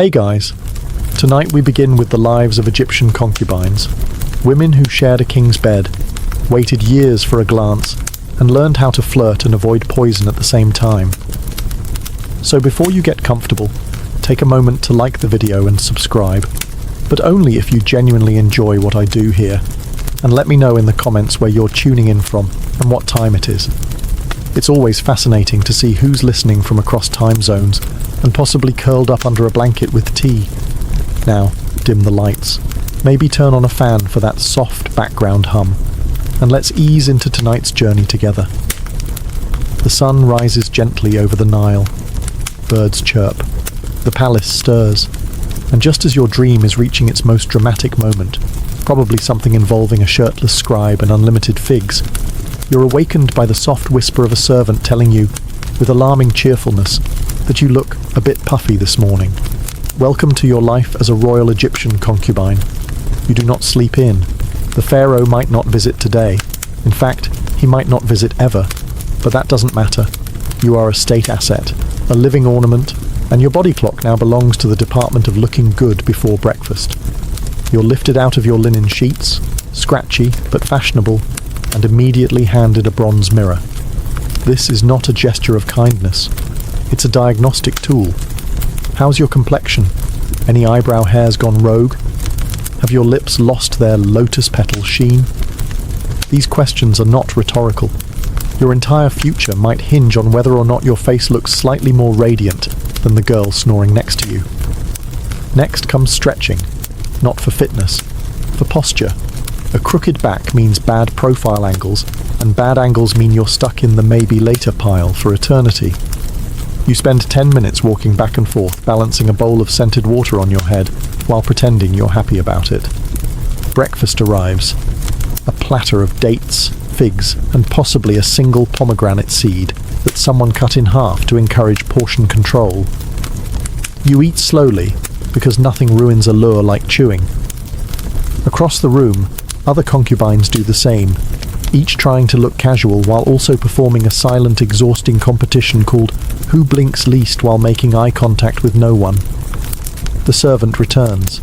Hey guys, tonight we begin with the lives of Egyptian concubines, women who shared a king's bed, waited years for a glance, and learned how to flirt and avoid poison at the same time. So before you get comfortable, take a moment to like the video and subscribe, but only if you genuinely enjoy what I do here, and let me know in the comments where you're tuning in from and what time it is. It's always fascinating to see who's listening from across time zones and possibly curled up under a blanket with tea. Now, dim the lights. Maybe turn on a fan for that soft background hum. And let's ease into tonight's journey together. The sun rises gently over the Nile. Birds chirp. The palace stirs. And just as your dream is reaching its most dramatic moment, probably something involving a shirtless scribe and unlimited figs, you're awakened by the soft whisper of a servant telling you, with alarming cheerfulness, that you look a bit puffy this morning. Welcome to your life as a royal Egyptian concubine. You do not sleep in. The pharaoh might not visit today. In fact, he might not visit ever. But that doesn't matter. You are a state asset, a living ornament, and your body clock now belongs to the department of looking good before breakfast. You're lifted out of your linen sheets, scratchy but fashionable, and immediately handed a bronze mirror. This is not a gesture of kindness. It's a diagnostic tool. How's your complexion? Any eyebrow hairs gone rogue? Have your lips lost their lotus petal sheen? These questions are not rhetorical. Your entire future might hinge on whether or not your face looks slightly more radiant than the girl snoring next to you. Next comes stretching, not for fitness, for posture. A crooked back means bad profile angles, and bad angles mean you're stuck in the maybe later pile for eternity. You spend 10 minutes walking back and forth, balancing a bowl of scented water on your head while pretending you're happy about it. Breakfast arrives. A platter of dates, figs, and possibly a single pomegranate seed that someone cut in half to encourage portion control. You eat slowly, because nothing ruins a lure like chewing. Across the room, other concubines do the same, each trying to look casual while also performing a silent, exhausting competition called Who Blinks Least while making eye contact with no one. The servant returns.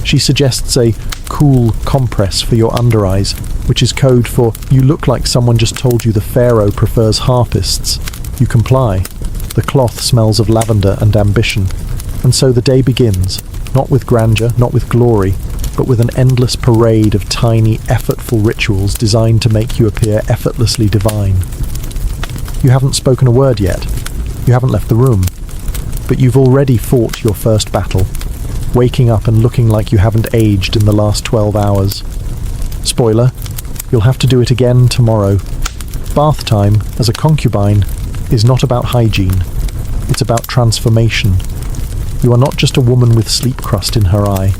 She suggests a cool compress for your under eyes, which is code for you look like someone just told you the pharaoh prefers harpists. You comply. The cloth smells of lavender and ambition. And so the day begins, not with grandeur, not with glory, but with an endless parade of tiny, effortful rituals designed to make you appear effortlessly divine. You haven't spoken a word yet. You haven't left the room. But you've already fought your first battle, waking up and looking like you haven't aged in the last 12 hours. Spoiler, you'll have to do it again tomorrow. Bath time, as a concubine, is not about hygiene. It's about transformation. You are not just a woman with sleep crust in her eye.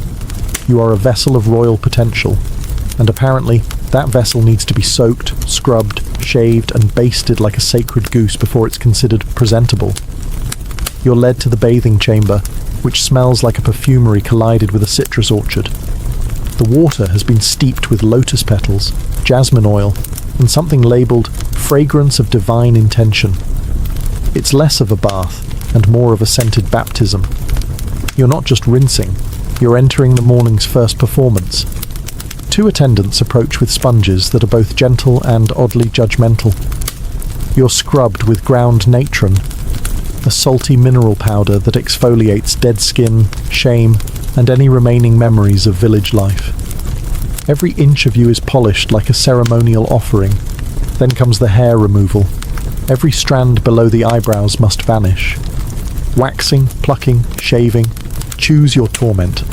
You are a vessel of royal potential, and apparently that vessel needs to be soaked, scrubbed, shaved, and basted like a sacred goose before it's considered presentable. You're led to the bathing chamber, which smells like a perfumery collided with a citrus orchard. The water has been steeped with lotus petals, jasmine oil, and something labelled fragrance of divine intention. It's less of a bath and more of a scented baptism. You're not just rinsing, you're entering the morning's first performance. Two attendants approach with sponges that are both gentle and oddly judgmental. You're scrubbed with ground natron, a salty mineral powder that exfoliates dead skin, shame, and any remaining memories of village life. Every inch of you is polished like a ceremonial offering. Then comes the hair removal. Every strand below the eyebrows must vanish. Waxing, plucking, shaving, choose your torment.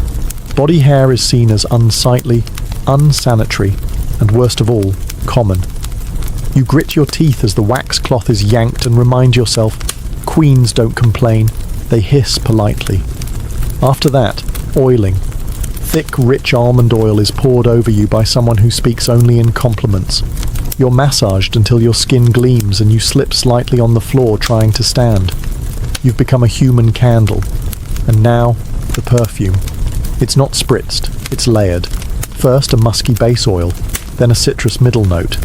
Body hair is seen as unsightly, unsanitary, and worst of all, common. You grit your teeth as the wax cloth is yanked and remind yourself, queens don't complain, they hiss politely. After that, oiling. Thick, rich almond oil is poured over you by someone who speaks only in compliments. You're massaged until your skin gleams and you slip slightly on the floor trying to stand. You've become a human candle. And now, the perfume. It's not spritzed, it's layered. First a musky base oil, then a citrus middle note,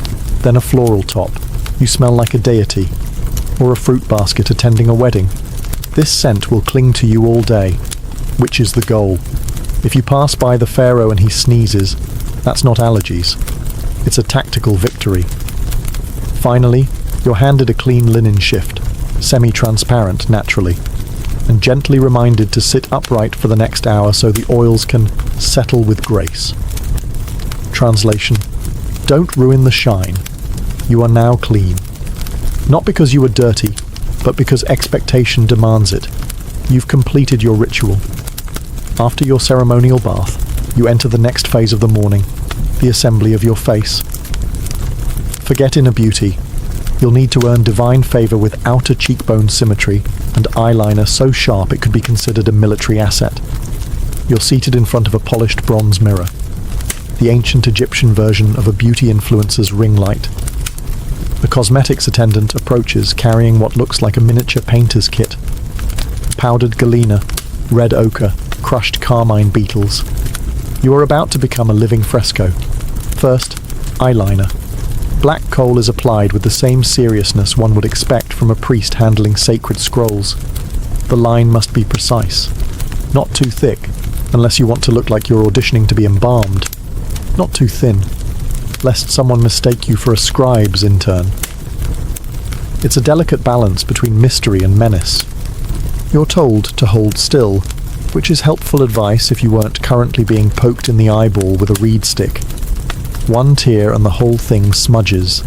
then a floral top. You smell like a deity, or a fruit basket attending a wedding. This scent will cling to you all day. which is the goal. If you pass by the pharaoh and he sneezes, that's not allergies. It's a tactical victory. Finally, you're handed a clean linen shift, semi-transparent naturally, and gently reminded to sit upright for the next hour so the oils can settle with grace. Translation: don't ruin the shine. You are now clean. Not because you were dirty, but because expectation demands it. You've completed your ritual. After your ceremonial bath, you enter the next phase of the morning, the assembly of your face. Forget inner beauty. You'll need to earn divine favor with outer cheekbone symmetry and eyeliner so sharp it could be considered a military asset. You're seated in front of a polished bronze mirror, the ancient Egyptian version of a beauty influencer's ring light. The cosmetics attendant approaches carrying what looks like a miniature painter's kit. Powdered galena, red ochre, crushed carmine beetles. You are about to become a living fresco. First, eyeliner. Black coal is applied with the same seriousness one would expect from a priest handling sacred scrolls. The line must be precise. Not too thick, unless you want to look like you're auditioning to be embalmed. Not too thin, lest someone mistake you for a scribe's intern. It's a delicate balance between mystery and menace. You're told to hold still, which is helpful advice if you weren't currently being poked in the eyeball with a reed stick. One tear and the whole thing smudges.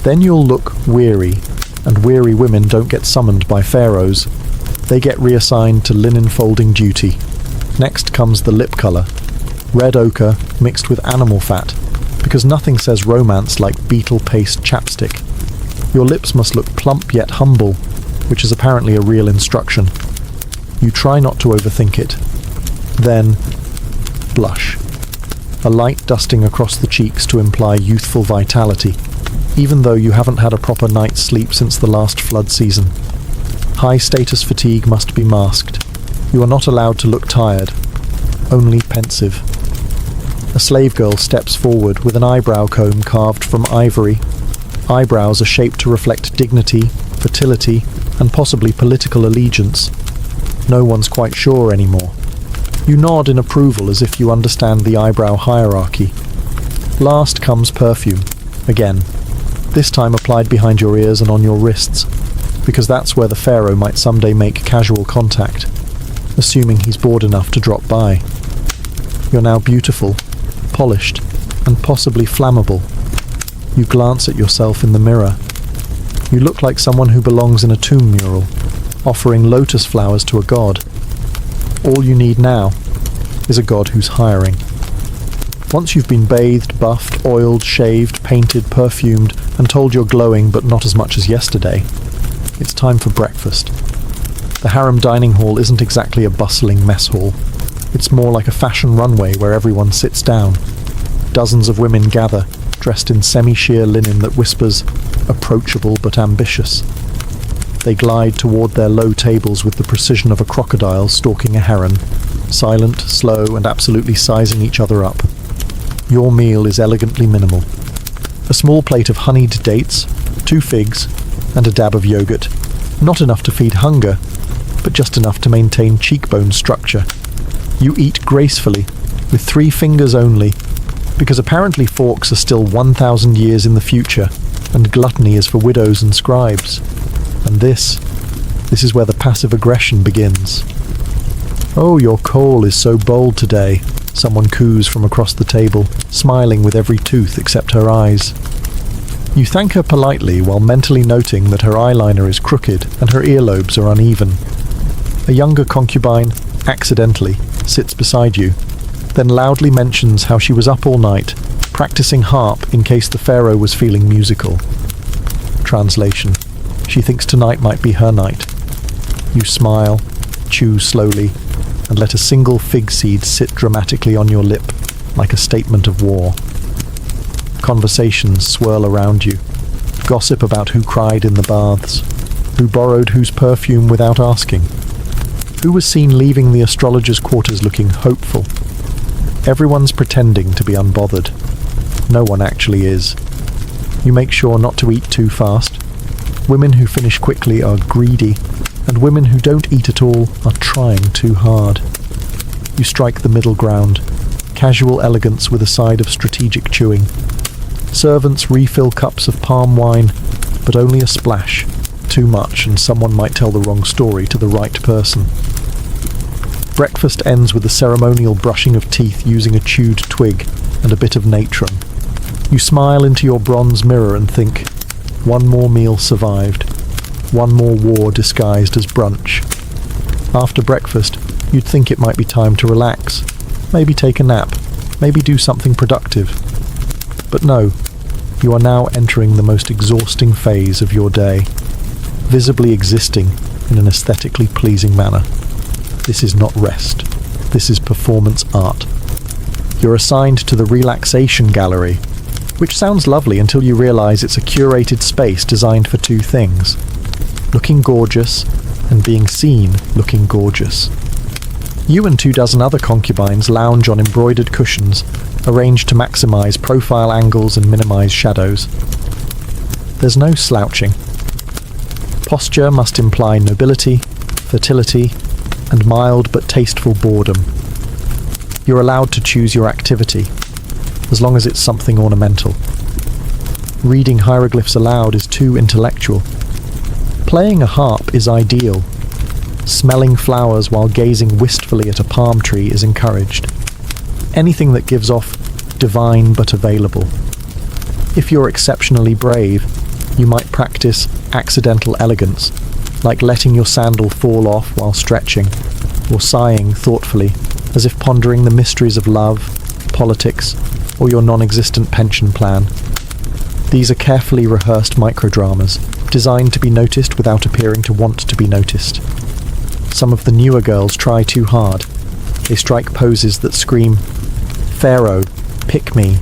Then you'll look weary, and weary women don't get summoned by pharaohs. They get reassigned to linen folding duty. Next comes the lip colour. Red ochre mixed with animal fat, because nothing says romance like beetle paste chapstick. Your lips must look plump yet humble, which is apparently a real instruction. You try not to overthink it. Then, blush. A light dusting across the cheeks to imply youthful vitality, even though you haven't had a proper night's sleep since the last flood season. High-status fatigue must be masked. You are not allowed to look tired, only pensive. A slave girl steps forward with an eyebrow comb carved from ivory. Eyebrows are shaped to reflect dignity, fertility, and possibly political allegiance. No one's quite sure anymore. You nod in approval as if you understand the eyebrow hierarchy. Last comes perfume, again, this time applied behind your ears and on your wrists, because that's where the pharaoh might someday make casual contact, assuming he's bored enough to drop by. You're now beautiful, polished, and possibly flammable. You glance at yourself in the mirror. You look like someone who belongs in a tomb mural, offering lotus flowers to a god. All you need now is a god who's hiring. Once you've been bathed, buffed, oiled, shaved, painted, perfumed, and told you're glowing but not as much as yesterday, it's time for breakfast. The harem dining hall isn't exactly a bustling mess hall. It's more like a fashion runway where everyone sits down. Dozens of women gather, dressed in semi-sheer linen that whispers, approachable but ambitious. They glide toward their low tables with the precision of a crocodile stalking a heron, silent, slow, and absolutely sizing each other up. Your meal is elegantly minimal. A small plate of honeyed dates, 2 figs, and a dab of yogurt. Not enough to feed hunger, but just enough to maintain cheekbone structure. You eat gracefully, with 3 fingers only, because apparently forks are still 1,000 years in the future, and gluttony is for widows and scribes. And this is where the passive aggression begins. "Oh, your coal is so bold today," someone coos from across the table, smiling with every tooth except her eyes. You thank her politely while mentally noting that her eyeliner is crooked and her earlobes are uneven. A younger concubine, accidentally, sits beside you, then loudly mentions how she was up all night, practicing harp in case the pharaoh was feeling musical. Translation: she thinks tonight might be her night. You smile, chew slowly, and let a single fig seed sit dramatically on your lip, like a statement of war. Conversations swirl around you. Gossip about who cried in the baths, who borrowed whose perfume without asking, who was seen leaving the astrologer's quarters looking hopeful. Everyone's pretending to be unbothered. No one actually is. You make sure not to eat too fast. Women who finish quickly are greedy, and women who don't eat at all are trying too hard. you strike the middle ground, casual elegance with a side of strategic chewing. Servants refill cups of palm wine, but only a splash. Too much, and someone might tell the wrong story to the right person. Breakfast ends with a ceremonial brushing of teeth using a chewed twig and a bit of natron. You smile into your bronze mirror and think, one more meal survived, one more war disguised as brunch. After breakfast, you'd think it might be time to relax, maybe take a nap, maybe do something productive. But no, you are now entering the most exhausting phase of your day, visibly existing in an aesthetically pleasing manner. This is not rest. This is performance art. You're assigned to the relaxation gallery, which sounds lovely until you realize it's a curated space designed for two things: looking gorgeous and being seen looking gorgeous. You and 24 other concubines lounge on embroidered cushions, arranged to maximize profile angles and minimize shadows. There's no slouching. Posture must imply nobility, fertility, and mild but tasteful boredom. You're allowed to choose your activity, as long as it's something ornamental. Reading hieroglyphs aloud is too intellectual. Playing a harp is ideal. Smelling flowers while gazing wistfully at a palm tree is encouraged. Anything that gives off divine but available. If you're exceptionally brave, you might practice accidental elegance, like letting your sandal fall off while stretching, or sighing thoughtfully, as if pondering the mysteries of love, politics, or your non-existent pension plan. These are carefully rehearsed microdramas, designed to be noticed without appearing to want to be noticed. Some of the newer girls try too hard. They strike poses that scream, "Pharaoh, pick me,"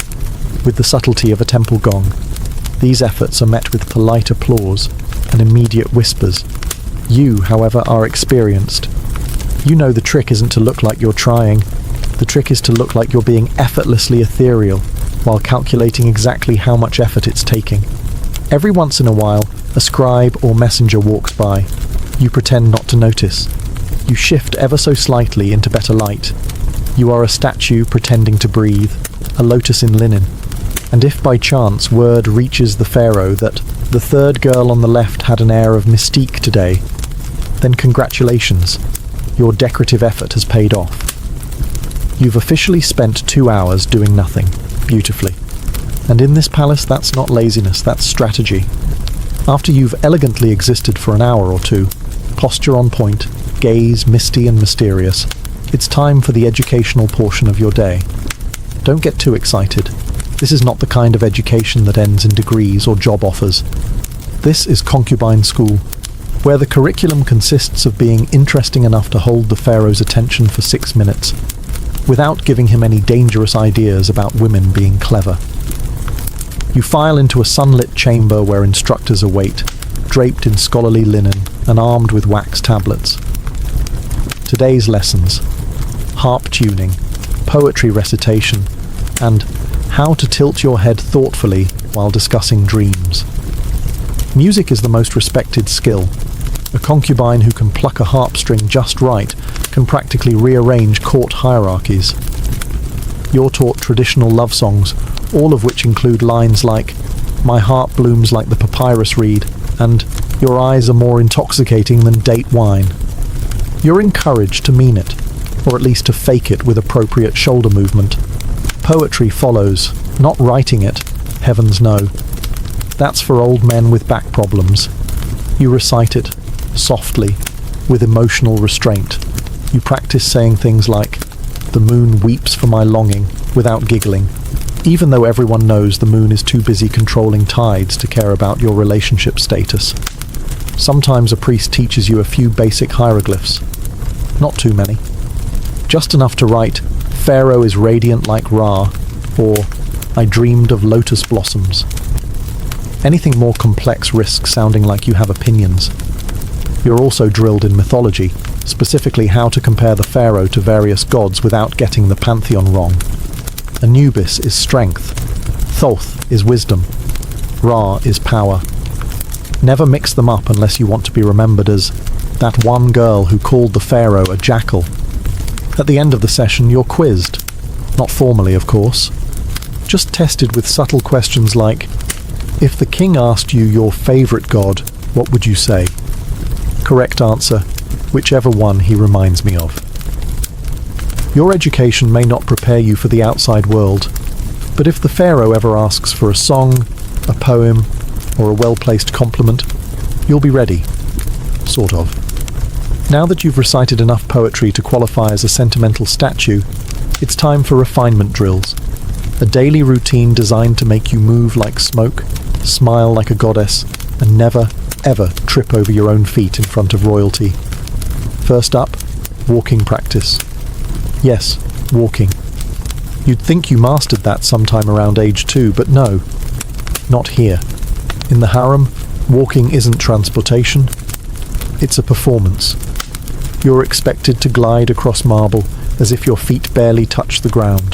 with the subtlety of a temple gong. These efforts are met with polite applause and immediate whispers. You, however, are experienced. You know the trick isn't to look like you're trying. The trick is to look like you're being effortlessly ethereal, while calculating exactly how much effort it's taking. Every once in a while, a scribe or messenger walks by. You pretend not to notice. You shift ever so slightly into better light. You are a statue pretending to breathe, a lotus in linen. And if by chance word reaches the pharaoh that the third girl on the left had an air of mystique today, then congratulations, your decorative effort has paid off. You've officially spent 2 hours doing nothing, beautifully. And in this palace, that's not laziness, that's strategy. After you've elegantly existed for an hour or two, posture on point, gaze misty and mysterious, it's time for the educational portion of your day. Don't get too excited. This is not the kind of education that ends in degrees or job offers. This is concubine school, where the curriculum consists of being interesting enough to hold the pharaoh's attention for 6 minutes, without giving him any dangerous ideas about women being clever. You file into a sunlit chamber where instructors await, draped in scholarly linen and armed with wax tablets. Today's lessons: harp tuning, poetry recitation, and how to tilt your head thoughtfully while discussing dreams. Music is the most respected skill. A concubine who can pluck a harp string just right can practically rearrange court hierarchies. You're taught traditional love songs, all of which include lines like, "My heart blooms like the papyrus reed," and "Your eyes are more intoxicating than date wine." You're encouraged to mean it, or at least to fake it with appropriate shoulder movement. Poetry follows, not writing it, heavens no. That's for old men with back problems. You recite it, softly, with emotional restraint. You practice saying things like, "The moon weeps for my longing," without giggling, even though everyone knows the moon is too busy controlling tides to care about your relationship status. Sometimes a priest teaches you a few basic hieroglyphs. Not too many. Just enough to write, "Pharaoh is radiant like Ra," or "I dreamed of lotus blossoms." Anything more complex risks sounding like you have opinions. You're also drilled in mythology, specifically how to compare the pharaoh to various gods without getting the pantheon wrong. Anubis is strength. Thoth is wisdom. Ra is power. Never mix them up unless you want to be remembered as that one girl who called the pharaoh a jackal. At the end of the session, you're quizzed. Not formally, of course. Just tested with subtle questions like, if the king asked you your favourite god, what would you say? Correct answer, whichever one he reminds me of. Your education may not prepare you for the outside world, but if the pharaoh ever asks for a song, a poem, or a well-placed compliment, you'll be ready. Sort of. Now that you've recited enough poetry to qualify as a sentimental statue, it's time for refinement drills. A daily routine designed to make you move like smoke, smile like a goddess, and never, ever trip over your own feet in front of royalty. First up, walking practice. Yes, walking. You'd think you mastered that sometime around age 2, but no, not here. In the harem, walking isn't transportation, it's a performance. You're expected to glide across marble as if your feet barely touch the ground.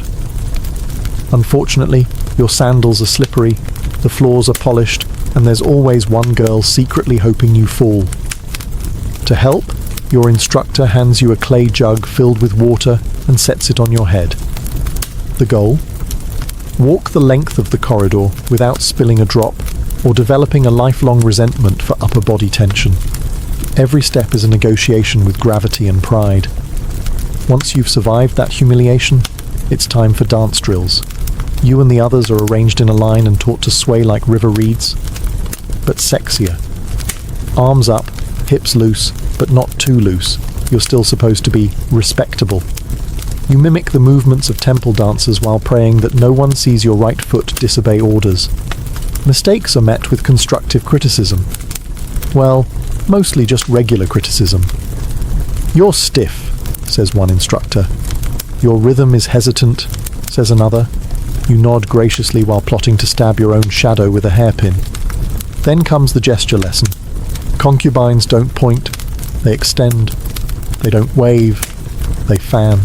Unfortunately, your sandals are slippery, the floors are polished, and there's always one girl secretly hoping you fall. To help, your instructor hands you a clay jug filled with water and sets it on your head. The goal? Walk the length of the corridor without spilling a drop or developing a lifelong resentment for upper body tension. Every step is a negotiation with gravity and pride. Once you've survived that humiliation, it's time for dance drills. You and the others are arranged in a line and taught to sway like river reeds, but sexier. Arms up, hips loose, but not too loose. You're still supposed to be respectable. You mimic the movements of temple dancers while praying that no one sees your right foot disobey orders. Mistakes are met with constructive criticism. Well, mostly just regular criticism. You're stiff, says one instructor. Your rhythm is hesitant, says another. You nod graciously while plotting to stab your own shadow with a hairpin. Then comes the gesture lesson. Concubines don't point, they extend. They don't wave, they fan.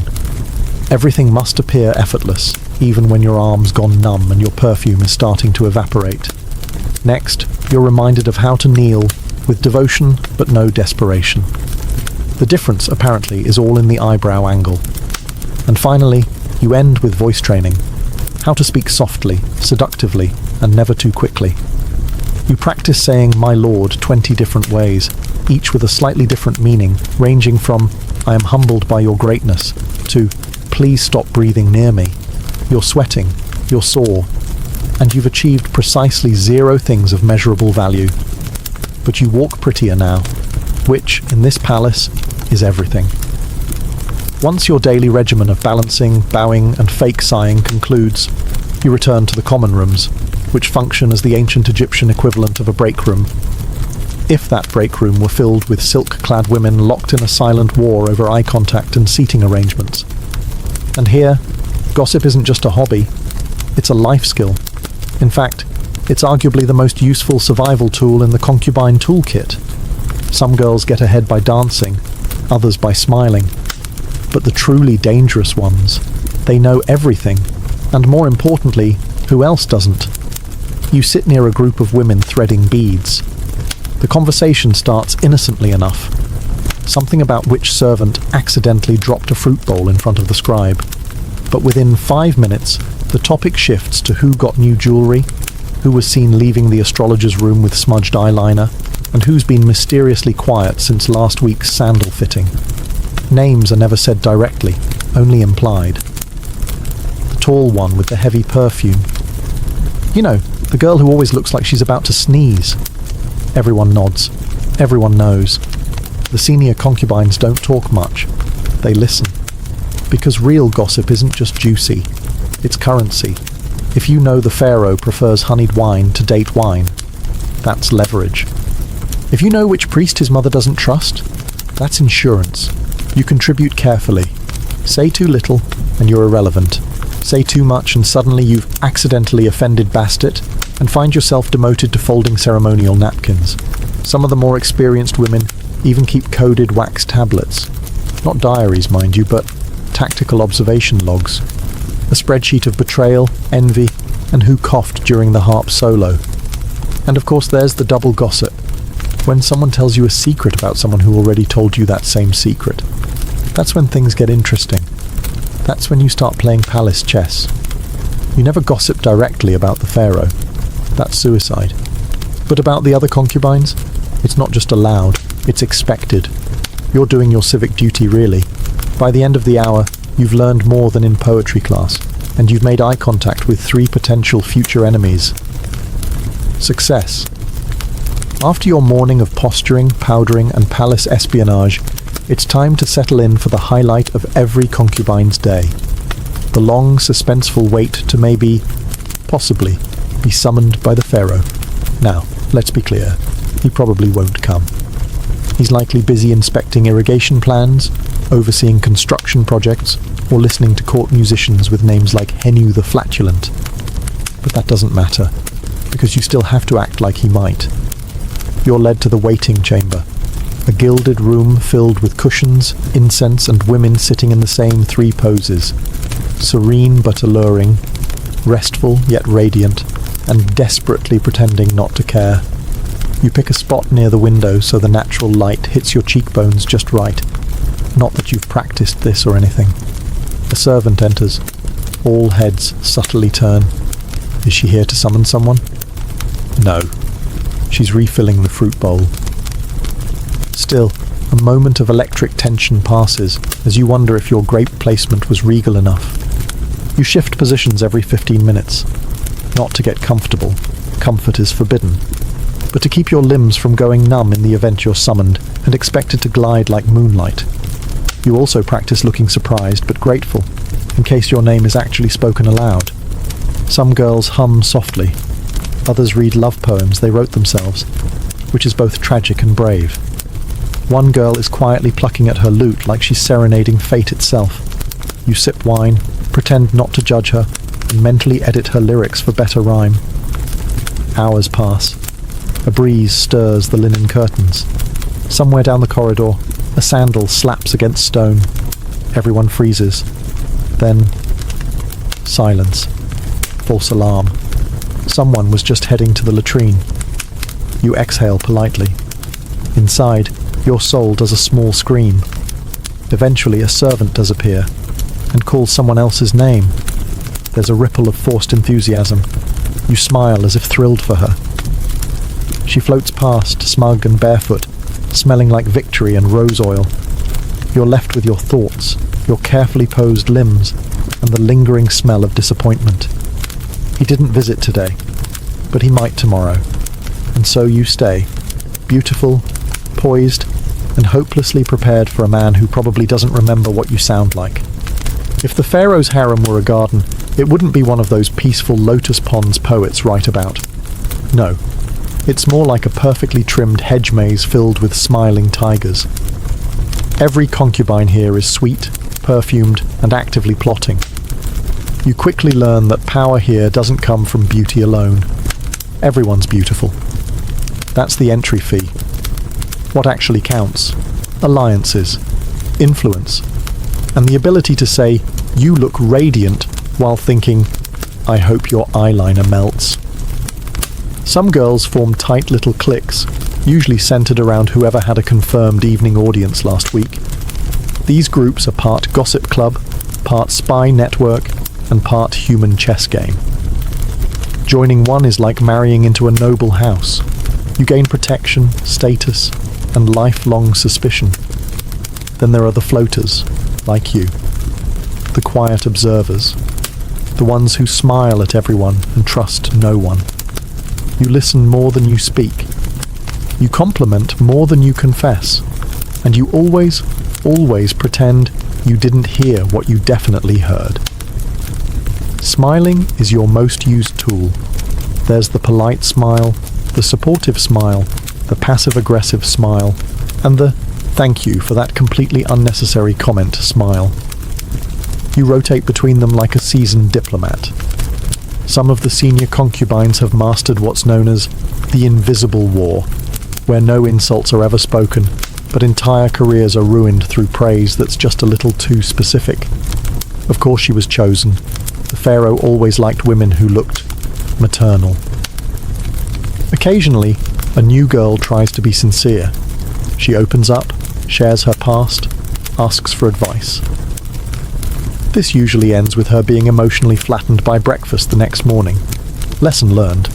Everything must appear effortless, even when your arm's gone numb and your perfume is starting to evaporate. Next, you're reminded of how to kneel, with devotion but no desperation. The difference, apparently, is all in the eyebrow angle. And finally, you end with voice training. How to speak softly, seductively, and never too quickly. You practice saying "my lord" 20 different ways, each with a slightly different meaning, ranging from "I am humbled by your greatness" to "please stop breathing near me." You're sweating, you're sore, and you've achieved precisely 0 things of measurable value. But you walk prettier now, which, in this palace, is everything. Once your daily regimen of balancing, bowing, and fake sighing concludes, you return to the common rooms, which function as the ancient Egyptian equivalent of a break room. If that break room were filled with silk-clad women locked in a silent war over eye contact and seating arrangements. And here, gossip isn't just a hobby, it's a life skill. In fact, it's arguably the most useful survival tool in the Concubine toolkit. Some girls get ahead by dancing, others by smiling. But the truly dangerous ones, they know everything, and more importantly, who else doesn't? You sit near a group of women threading beads. The conversation starts innocently enough. Something about which servant accidentally dropped a fruit bowl in front of the scribe. But within 5 minutes, the topic shifts to who got new jewellery, who was seen leaving the astrologer's room with smudged eyeliner, and who's been mysteriously quiet since last week's sandal fitting. Names are never said directly, only implied. The tall one with the heavy perfume. You know, the girl who always looks like she's about to sneeze. Everyone nods. Everyone knows. The senior concubines don't talk much. They listen. Because real gossip isn't just juicy. It's currency. If you know the pharaoh prefers honeyed wine to date wine, that's leverage. If you know which priest his mother doesn't trust, that's insurance. You contribute carefully. Say too little, and you're irrelevant. Say too much, and suddenly you've accidentally offended Bastet, and find yourself demoted to folding ceremonial napkins. Some of the more experienced women even keep coded wax tablets. Not diaries, mind you, but tactical observation logs. A spreadsheet of betrayal, envy, and who coughed during the harp solo. And of course there's the double gossip. When someone tells you a secret about someone who already told you that same secret. That's when things get interesting. That's when you start playing palace chess. You never gossip directly about the pharaoh. That's suicide. But about the other concubines, it's not just allowed, it's expected. You're doing your civic duty, really. By the end of the hour, you've learned more than in poetry class, and you've made eye contact with 3 potential future enemies. Success. After your morning of posturing, powdering, and palace espionage, it's time to settle in for the highlight of every concubine's day. The long, suspenseful wait to maybe, possibly, be summoned by the pharaoh. Now, let's be clear, he probably won't come. He's likely busy inspecting irrigation plans, overseeing construction projects, or listening to court musicians with names like Henu the Flatulent. But that doesn't matter, because you still have to act like he might. You're led to the waiting chamber, a gilded room filled with cushions, incense, and women sitting in the same 3 poses. Serene but alluring, restful yet radiant, and desperately pretending not to care. You pick a spot near the window so the natural light hits your cheekbones just right. Not that you've practiced this or anything. A servant enters. All heads subtly turn. Is she here to summon someone? No. She's refilling the fruit bowl. Still, a moment of electric tension passes as you wonder if your grape placement was regal enough. You shift positions every 15 minutes. Not to get comfortable. Comfort is forbidden. But to keep your limbs from going numb in the event you're summoned and expected to glide like moonlight. You also practice looking surprised but grateful, in case your name is actually spoken aloud. Some girls hum softly. Others read love poems they wrote themselves, which is both tragic and brave. One girl is quietly plucking at her lute like she's serenading fate itself. You sip wine, pretend not to judge her, and mentally edit her lyrics for better rhyme. Hours pass. A breeze stirs the linen curtains. Somewhere down the corridor, a sandal slaps against stone. Everyone freezes. Then, silence. False alarm. Someone was just heading to the latrine. You exhale politely. Inside, your soul does a small scream. Eventually, a servant does appear, and calls someone else's name. There's a ripple of forced enthusiasm. You smile as if thrilled for her. She floats past, smug and barefoot, smelling like victory and rose oil. You're left with your thoughts, your carefully posed limbs, and the lingering smell of disappointment. He didn't visit today, but he might tomorrow. And so you stay, beautiful, poised, and hopelessly prepared for a man who probably doesn't remember what you sound like. If the pharaoh's harem were a garden, it wouldn't be one of those peaceful lotus ponds poets write about. No. It's more like a perfectly trimmed hedge maze filled with smiling tigers. Every concubine here is sweet, perfumed, and actively plotting. You quickly learn that power here doesn't come from beauty alone. Everyone's beautiful. That's the entry fee. What actually counts? Alliances, influence, and the ability to say, "You look radiant," while thinking, "I hope your eyeliner melts." Some girls form tight little cliques, usually centered around whoever had a confirmed evening audience last week. These groups are part gossip club, part spy network, and part human chess game. Joining one is like marrying into a noble house. You gain protection, status, and lifelong suspicion. Then there are the floaters, like you. The quiet observers. The ones who smile at everyone and trust no one. You listen more than you speak. You compliment more than you confess. And you always pretend you didn't hear what you definitely heard. Smiling is your most used tool. There's the polite smile, the supportive smile, the passive-aggressive smile, and the "thank you for that completely unnecessary comment" smile. You rotate between them like a seasoned diplomat. Some of the senior concubines have mastered what's known as the invisible war, where no insults are ever spoken, but entire careers are ruined through praise that's just a little too specific. Of course she was chosen. The pharaoh always liked women who looked maternal. Occasionally, a new girl tries to be sincere. She opens up, shares her past, asks for advice. This usually ends with her being emotionally flattened by breakfast the next morning. Lesson learned.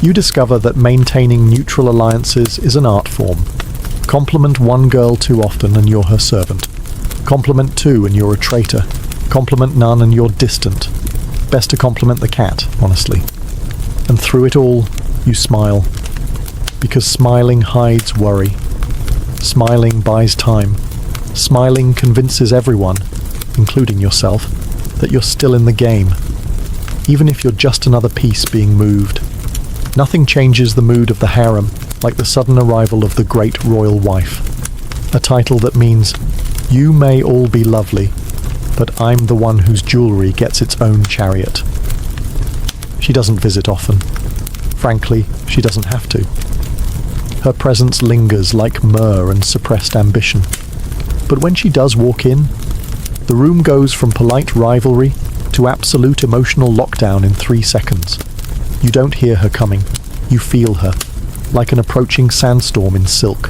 You discover that maintaining neutral alliances is an art form. Compliment one girl too often and you're her servant. Compliment two and you're a traitor. Compliment none and you're distant. Best to compliment the cat, honestly. And through it all, you smile. Because smiling hides worry. Smiling buys time. Smiling convinces everyone, including yourself, that you're still in the game. Even if you're just another piece being moved. Nothing changes the mood of the harem like the sudden arrival of the great royal wife. A title that means, you may all be lovely, but I'm the one whose jewellery gets its own chariot. She doesn't visit often. Frankly, she doesn't have to. Her presence lingers like myrrh and suppressed ambition. But when she does walk in, the room goes from polite rivalry to absolute emotional lockdown in 3 seconds. You don't hear her coming. You feel her, like an approaching sandstorm in silk.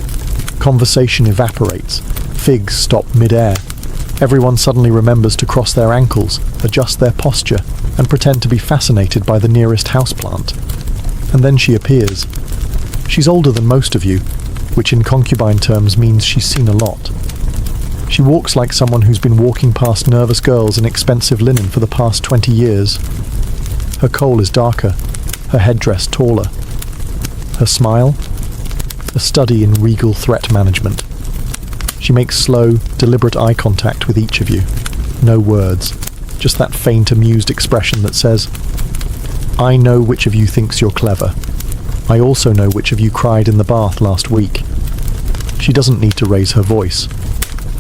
Conversation evaporates. Figs stop mid-air. Everyone suddenly remembers to cross their ankles, adjust their posture, and pretend to be fascinated by the nearest houseplant. And then she appears. She's older than most of you, which in concubine terms means she's seen a lot. She walks like someone who's been walking past nervous girls in expensive linen for the past 20 years. Her kohl is darker, her headdress taller. Her smile? A study in regal threat management. She makes slow, deliberate eye contact with each of you. No words, just that faint, amused expression that says, I know which of you thinks you're clever. I also know which of you cried in the bath last week. She doesn't need to raise her voice.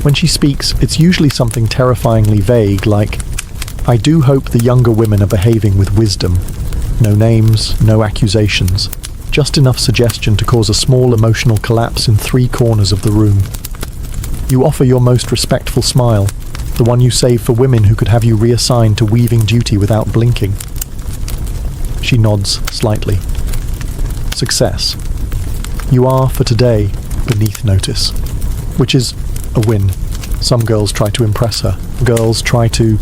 When she speaks, it's usually something terrifyingly vague, like, I do hope the younger women are behaving with wisdom. No names, no accusations. Just enough suggestion to cause a small emotional collapse in 3 corners of the room. You offer your most respectful smile, the one you save for women who could have you reassigned to weaving duty without blinking. She nods slightly. Success. You are, for today, beneath notice. Which is a win. Some girls try to impress her. Girls try to...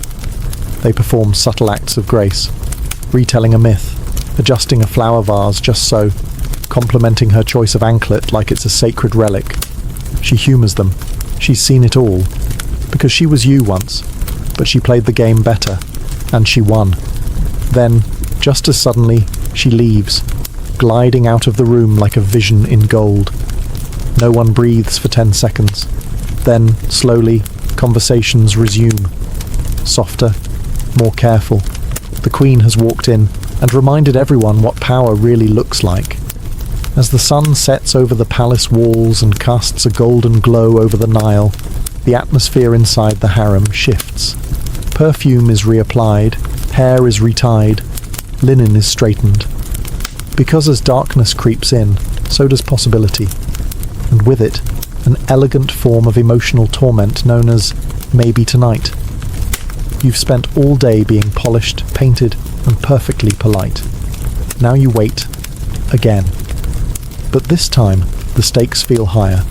They perform subtle acts of grace. Retelling a myth. Adjusting a flower vase just so. Complimenting her choice of anklet like it's a sacred relic. She humours them. She's seen it all. Because she was you once. But she played the game better. And she won. Then, just as suddenly, she leaves. Gliding out of the room like a vision in gold. No one breathes for 10 seconds. Then, slowly, conversations resume. Softer, more careful. The Queen has walked in and reminded everyone what power really looks like. As the sun sets over the palace walls and casts a golden glow over the Nile, the atmosphere inside the harem shifts. Perfume is reapplied, hair is retied, linen is straightened. Because as darkness creeps in, so does possibility. And with it, an elegant form of emotional torment known as maybe tonight. You've spent all day being polished, painted, and perfectly polite. Now you wait, again. But this time, the stakes feel higher.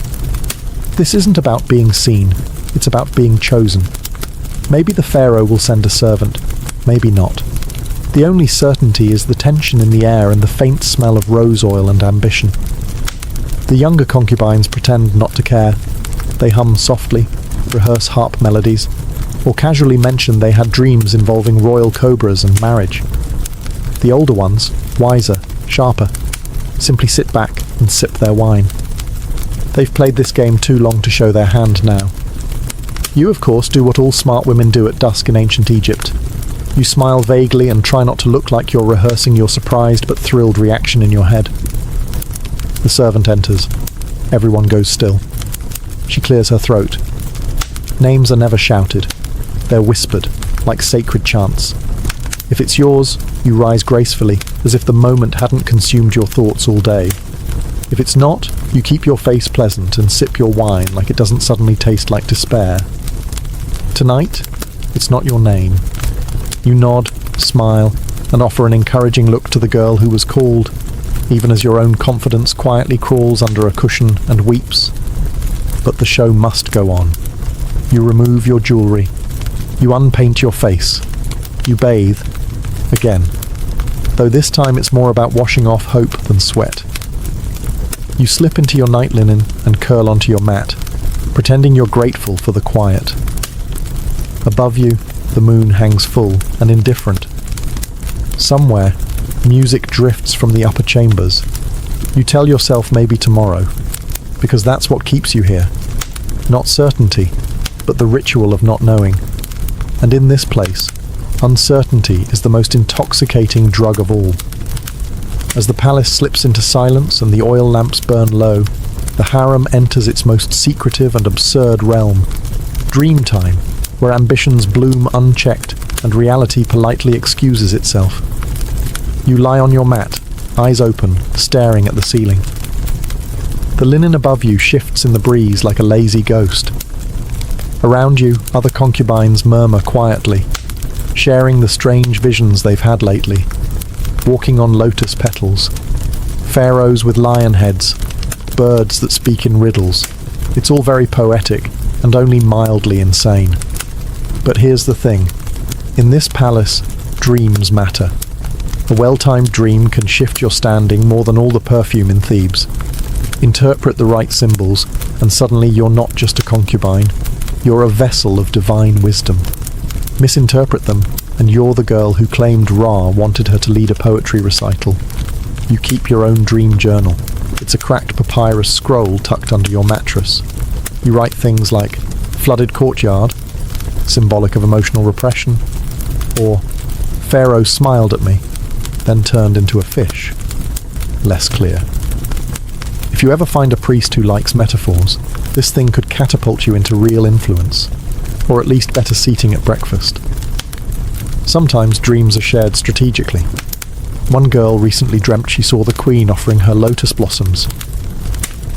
This isn't about being seen, it's about being chosen. Maybe the pharaoh will send a servant, maybe not. The only certainty is the tension in the air and the faint smell of rose oil and ambition. The younger concubines pretend not to care. They hum softly, rehearse harp melodies, or casually mention they had dreams involving royal cobras and marriage. The older ones, wiser, sharper, simply sit back and sip their wine. They've played this game too long to show their hand now. You, of course, do what all smart women do at dusk in ancient Egypt. You smile vaguely and try not to look like you're rehearsing your surprised but thrilled reaction in your head. The servant enters. Everyone goes still. She clears her throat. Names are never shouted. They're whispered, like sacred chants. If it's yours, you rise gracefully, as if the moment hadn't consumed your thoughts all day. If it's not, you keep your face pleasant and sip your wine like it doesn't suddenly taste like despair. Tonight, it's not your name. You nod, smile, and offer an encouraging look to the girl who was called, even as your own confidence quietly crawls under a cushion and weeps. But the show must go on. You remove your jewellery. You unpaint your face. You bathe. Again. Though this time it's more about washing off hope than sweat. You slip into your night linen and curl onto your mat, pretending you're grateful for the quiet. Above you, the moon hangs full and indifferent. Somewhere, music drifts from the upper chambers. You tell yourself maybe tomorrow, because that's what keeps you here. Not certainty, but the ritual of not knowing. And in this place, uncertainty is the most intoxicating drug of all. As the palace slips into silence and the oil lamps burn low, the harem enters its most secretive and absurd realm. Dream time, where ambitions bloom unchecked and reality politely excuses itself. You lie on your mat, eyes open, staring at the ceiling. The linen above you shifts in the breeze like a lazy ghost. Around you, other concubines murmur quietly, sharing the strange visions they've had lately. Walking on lotus petals, pharaohs with lion heads, birds that speak in riddles. It's all very poetic and only mildly insane. But here's the thing. In this palace, dreams matter. A well-timed dream can shift your standing more than all the perfume in Thebes. Interpret the right symbols, and suddenly you're not just a concubine. You're a vessel of divine wisdom. Misinterpret them, and you're the girl who claimed Ra wanted her to lead a poetry recital. You keep your own dream journal. It's a cracked papyrus scroll tucked under your mattress. You write things like, flooded courtyard, symbolic of emotional repression, or Pharaoh smiled at me, then turned into a fish. Less clear. If you ever find a priest who likes metaphors, this thing could catapult you into real influence, or at least better seating at breakfast. Sometimes dreams are shared strategically. One girl recently dreamt she saw the Queen offering her lotus blossoms.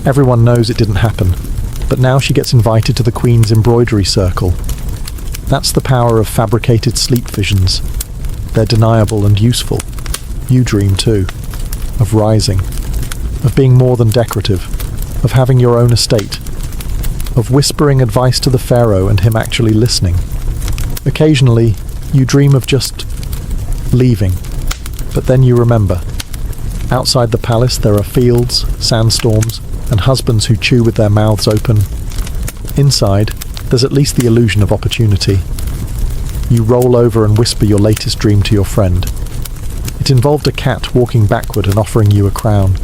Everyone knows it didn't happen, but now she gets invited to the Queen's embroidery circle. That's the power of fabricated sleep visions. They're deniable and useful. You dream too. Of rising. Of being more than decorative. Of having your own estate. Of whispering advice to the pharaoh and him actually listening. Occasionally, you dream of just leaving. But then you remember. Outside the palace there are fields, sandstorms, and husbands who chew with their mouths open. Inside, there's at least the illusion of opportunity. You roll over and whisper your latest dream to your friend. It involved a cat walking backward and offering you a crown.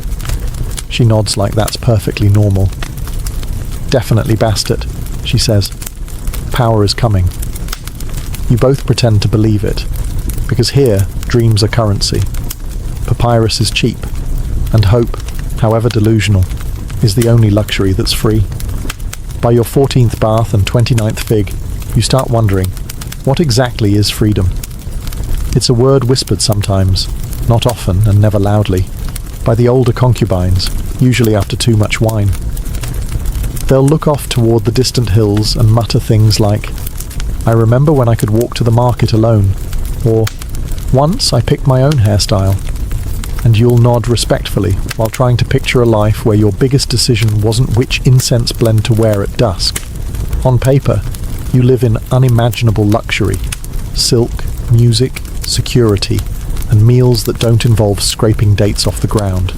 She nods like that's perfectly normal. Definitely Bastet, she says. Power is coming. You both pretend to believe it, because here, dreams are currency. Papyrus is cheap, and hope, however delusional, is the only luxury that's free. By your 14th bath and 29th fig, you start wondering, what exactly is freedom? It's a word whispered sometimes, not often and never loudly, by the older concubines, usually after too much wine. They'll look off toward the distant hills and mutter things like, I remember when I could walk to the market alone, or once I picked my own hairstyle. And you'll nod respectfully while trying to picture a life where your biggest decision wasn't which incense blend to wear at dusk. On paper, you live in unimaginable luxury, silk, music, security, and meals that don't involve scraping dates off the ground.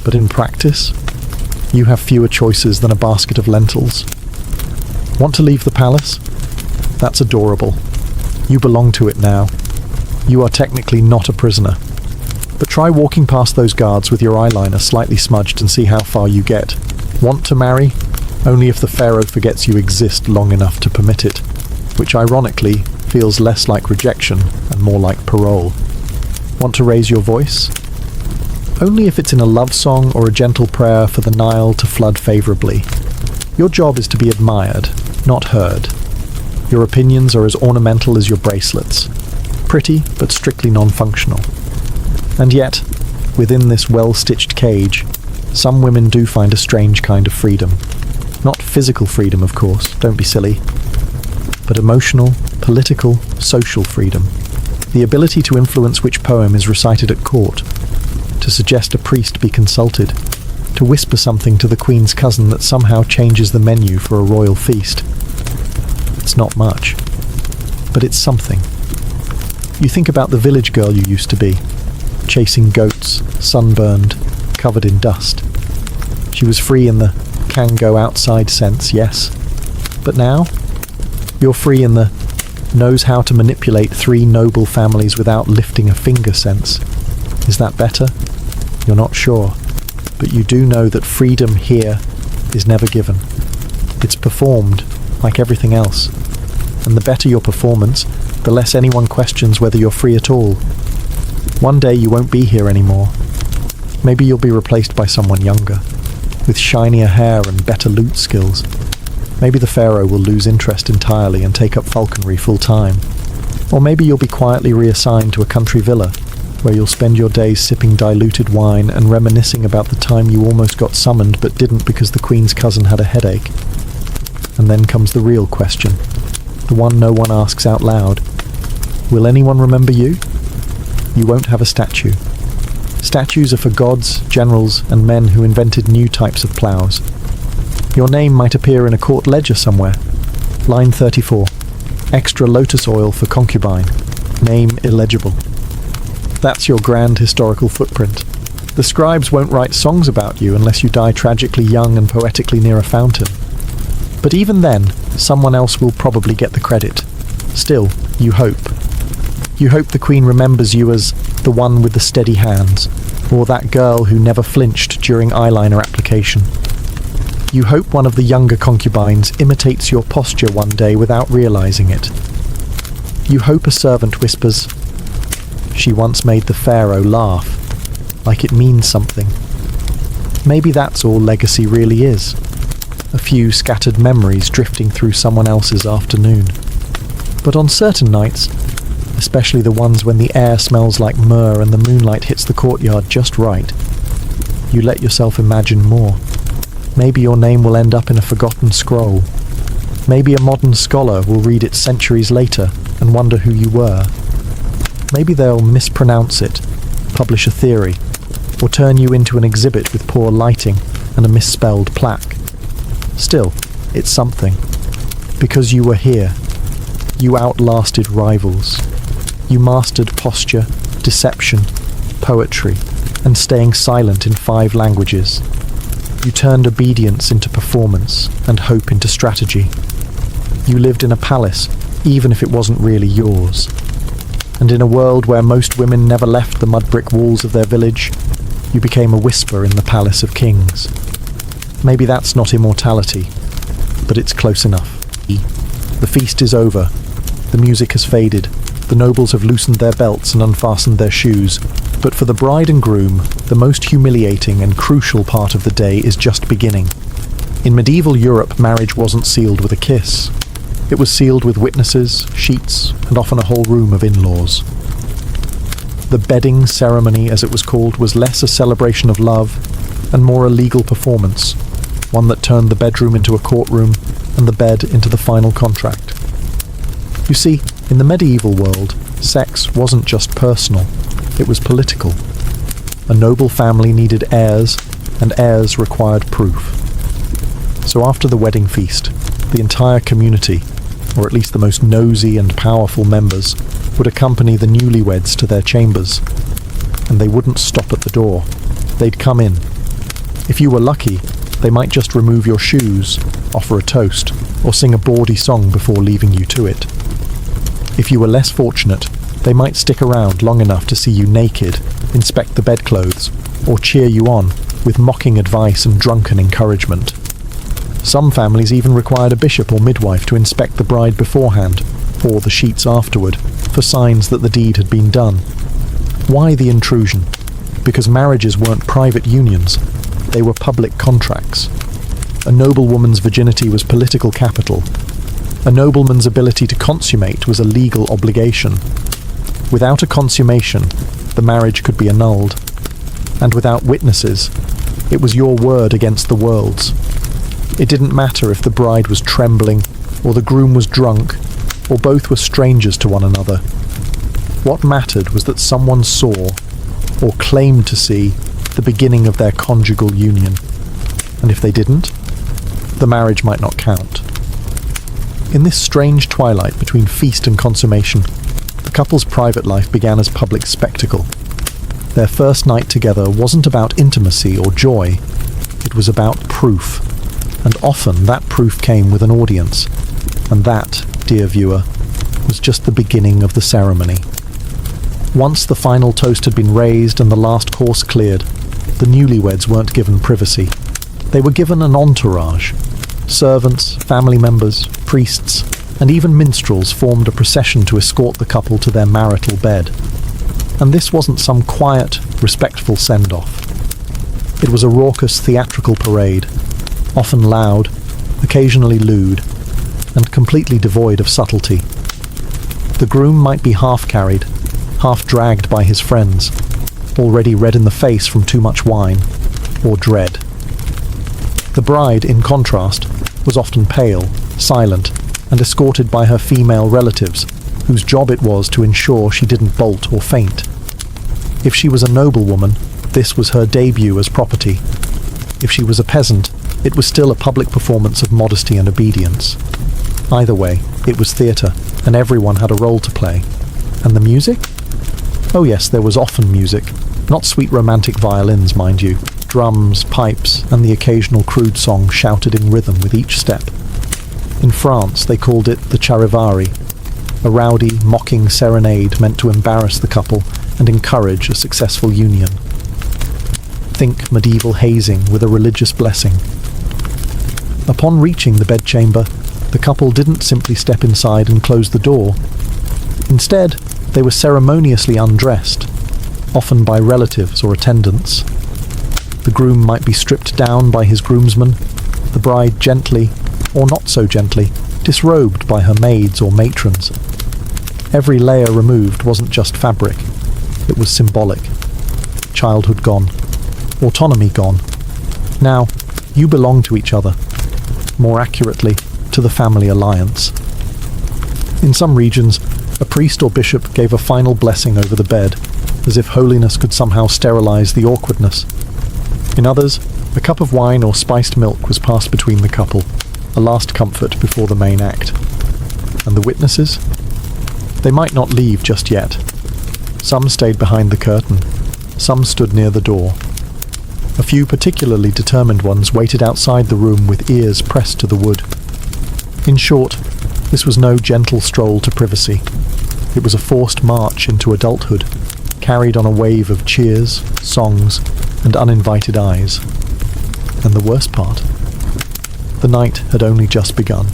But in practice, you have fewer choices than a basket of lentils. Want to leave the palace? That's adorable. You belong to it now. You are technically not a prisoner. But try walking past those guards with your eyeliner slightly smudged and see how far you get. Want to marry? Only if the pharaoh forgets you exist long enough to permit it, which ironically feels less like rejection and more like parole. Want to raise your voice? Only if it's in a love song or a gentle prayer for the Nile to flood favourably. Your job is to be admired, not heard. Your opinions are as ornamental as your bracelets. Pretty, but strictly non-functional. And yet, within this well-stitched cage, some women do find a strange kind of freedom. Not physical freedom, of course, don't be silly. But emotional, political, social freedom. The ability to influence which poem is recited at court. To suggest a priest be consulted. To whisper something to the Queen's cousin that somehow changes the menu for a royal feast. It's not much. but it's something. You think about the village girl you used to be, chasing goats, sunburned, covered in dust. She was free in the can go outside sense, yes. But now, you're free in the knows how to manipulate 3 noble families without lifting a finger sense. Is that better? You're not sure. But you do know that freedom here is never given. It's performed, like everything else. And the better your performance, the less anyone questions whether you're free at all. One day you won't be here anymore. Maybe you'll be replaced by someone younger, with shinier hair and better loot skills. Maybe the pharaoh will lose interest entirely and take up falconry full time. Or maybe you'll be quietly reassigned to a country villa, where you'll spend your days sipping diluted wine and reminiscing about the time you almost got summoned but didn't because the Queen's cousin had a headache. And then comes the real question, the one no one asks out loud. Will anyone remember you? You won't have a statue. Statues are for gods, generals, and men who invented new types of ploughs. Your name might appear in a court ledger somewhere. Line 34. Extra lotus oil for concubine. Name illegible. That's your grand historical footprint. The scribes won't write songs about you unless you die tragically young and poetically near a fountain. But even then, someone else will probably get the credit. Still, you hope. You hope the Queen remembers you as the one with the steady hands, or that girl who never flinched during eyeliner application. You hope one of the younger concubines imitates your posture one day without realizing it. You hope a servant whispers, "She once made the pharaoh laugh," like it means something. Maybe that's all legacy really is. A few scattered memories drifting through someone else's afternoon. But on certain nights, especially the ones when the air smells like myrrh and the moonlight hits the courtyard just right, you let yourself imagine more. Maybe your name will end up in a forgotten scroll. Maybe a modern scholar will read it centuries later and wonder who you were. Maybe they'll mispronounce it, publish a theory, or turn you into an exhibit with poor lighting and a misspelled plaque. Still, it's something. Because you were here. You outlasted rivals. You mastered posture, deception, poetry, and staying silent in 5 languages. You turned obedience into performance and hope into strategy. You lived in a palace, even if it wasn't really yours. And in a world where most women never left the mud brick walls of their village, you became a whisper in the palace of kings. Maybe that's not immortality, but it's close enough. The feast is over. The music has faded. The nobles have loosened their belts and unfastened their shoes. But for the bride and groom, the most humiliating and crucial part of the day is just beginning. In medieval Europe, marriage wasn't sealed with a kiss. It was sealed with witnesses, sheets, and often a whole room of in-laws. The bedding ceremony, as it was called, was less a celebration of love and more a legal performance, one that turned the bedroom into a courtroom and the bed into the final contract. You see, in the medieval world, sex wasn't just personal, it was political. A noble family needed heirs, and heirs required proof. So after the wedding feast, the entire community, or at least the most nosy and powerful members, would accompany the newlyweds to their chambers. And they wouldn't stop at the door. They'd come in. If you were lucky, they might just remove your shoes, offer a toast, or sing a bawdy song before leaving you to it. If you were less fortunate, they might stick around long enough to see you naked, inspect the bedclothes, or cheer you on with mocking advice and drunken encouragement. Some families even required a bishop or midwife to inspect the bride beforehand, or the sheets afterward, for signs that the deed had been done. Why the intrusion? Because marriages weren't private unions, they were public contracts. A noblewoman's virginity was political capital. A nobleman's ability to consummate was a legal obligation. Without a consummation, the marriage could be annulled. And without witnesses, it was your word against the world's. It didn't matter if the bride was trembling, or the groom was drunk, or both were strangers to one another. What mattered was that someone saw, or claimed to see, the beginning of their conjugal union. And if they didn't, the marriage might not count. In this strange twilight between feast and consummation, the couple's private life began as public spectacle. Their first night together wasn't about intimacy or joy, it was about proof, and often that proof came with an audience, and that, dear viewer, was just the beginning of the ceremony. Once the final toast had been raised and the last course cleared, the newlyweds weren't given privacy. They were given an entourage. Servants, family members, priests, and even minstrels formed a procession to escort the couple to their marital bed. And this wasn't some quiet, respectful send-off. It was a raucous theatrical parade, often loud, occasionally lewd, and completely devoid of subtlety. The groom might be half-carried, half-dragged by his friends, already red in the face from too much wine, or dread. The bride, in contrast, was often pale, silent, and escorted by her female relatives, whose job it was to ensure she didn't bolt or faint. If she was a noblewoman, this was her debut as property. If she was a peasant, it was still a public performance of modesty and obedience. Either way, it was theatre, and everyone had a role to play. And the music? Oh yes, there was often music. Not sweet romantic violins, mind you. Drums, pipes, and the occasional crude song shouted in rhythm with each step. In France, they called it the charivari, a rowdy, mocking serenade meant to embarrass the couple and encourage a successful union. Think medieval hazing with a religious blessing. Upon reaching the bedchamber, the couple didn't simply step inside and close the door. Instead, they were ceremoniously undressed, often by relatives or attendants. The groom might be stripped down by his groomsmen, the bride gently, or not so gently, disrobed by her maids or matrons. Every layer removed wasn't just fabric, it was symbolic. Childhood gone, autonomy gone. Now, you belong to each other, more accurately, to the family alliance. In some regions, a priest or bishop gave a final blessing over the bed, as if holiness could somehow sterilize the awkwardness. In others, a cup of wine or spiced milk was passed between the couple, a last comfort before the main act. And the witnesses? They might not leave just yet. Some stayed behind the curtain, some stood near the door. A few particularly determined ones waited outside the room with ears pressed to the wood. In short, this was no gentle stroll to privacy. It was a forced march into adulthood, carried on a wave of cheers, songs, and uninvited eyes. And the worst part? The night had only just begun.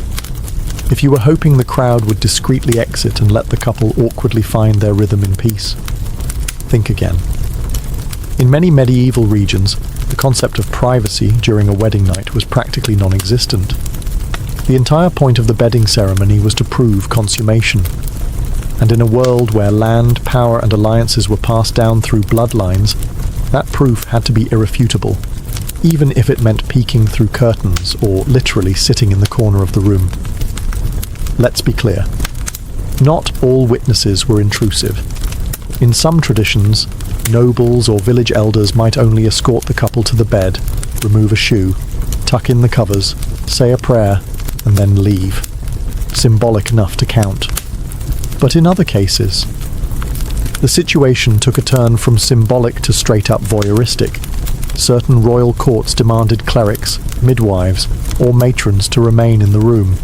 If you were hoping the crowd would discreetly exit and let the couple awkwardly find their rhythm in peace, think again. In many medieval regions, the concept of privacy during a wedding night was practically non-existent. The entire point of the bedding ceremony was to prove consummation. And in a world where land, power, and alliances were passed down through bloodlines, that proof had to be irrefutable, even if it meant peeking through curtains or literally sitting in the corner of the room. Let's be clear. Not all witnesses were intrusive. In some traditions, nobles or village elders might only escort the couple to the bed, remove a shoe, tuck in the covers, say a prayer, and then leave. Symbolic enough to count. But in other cases, the situation took a turn from symbolic to straight-up voyeuristic. Certain royal courts demanded clerics, midwives, or matrons to remain in the room,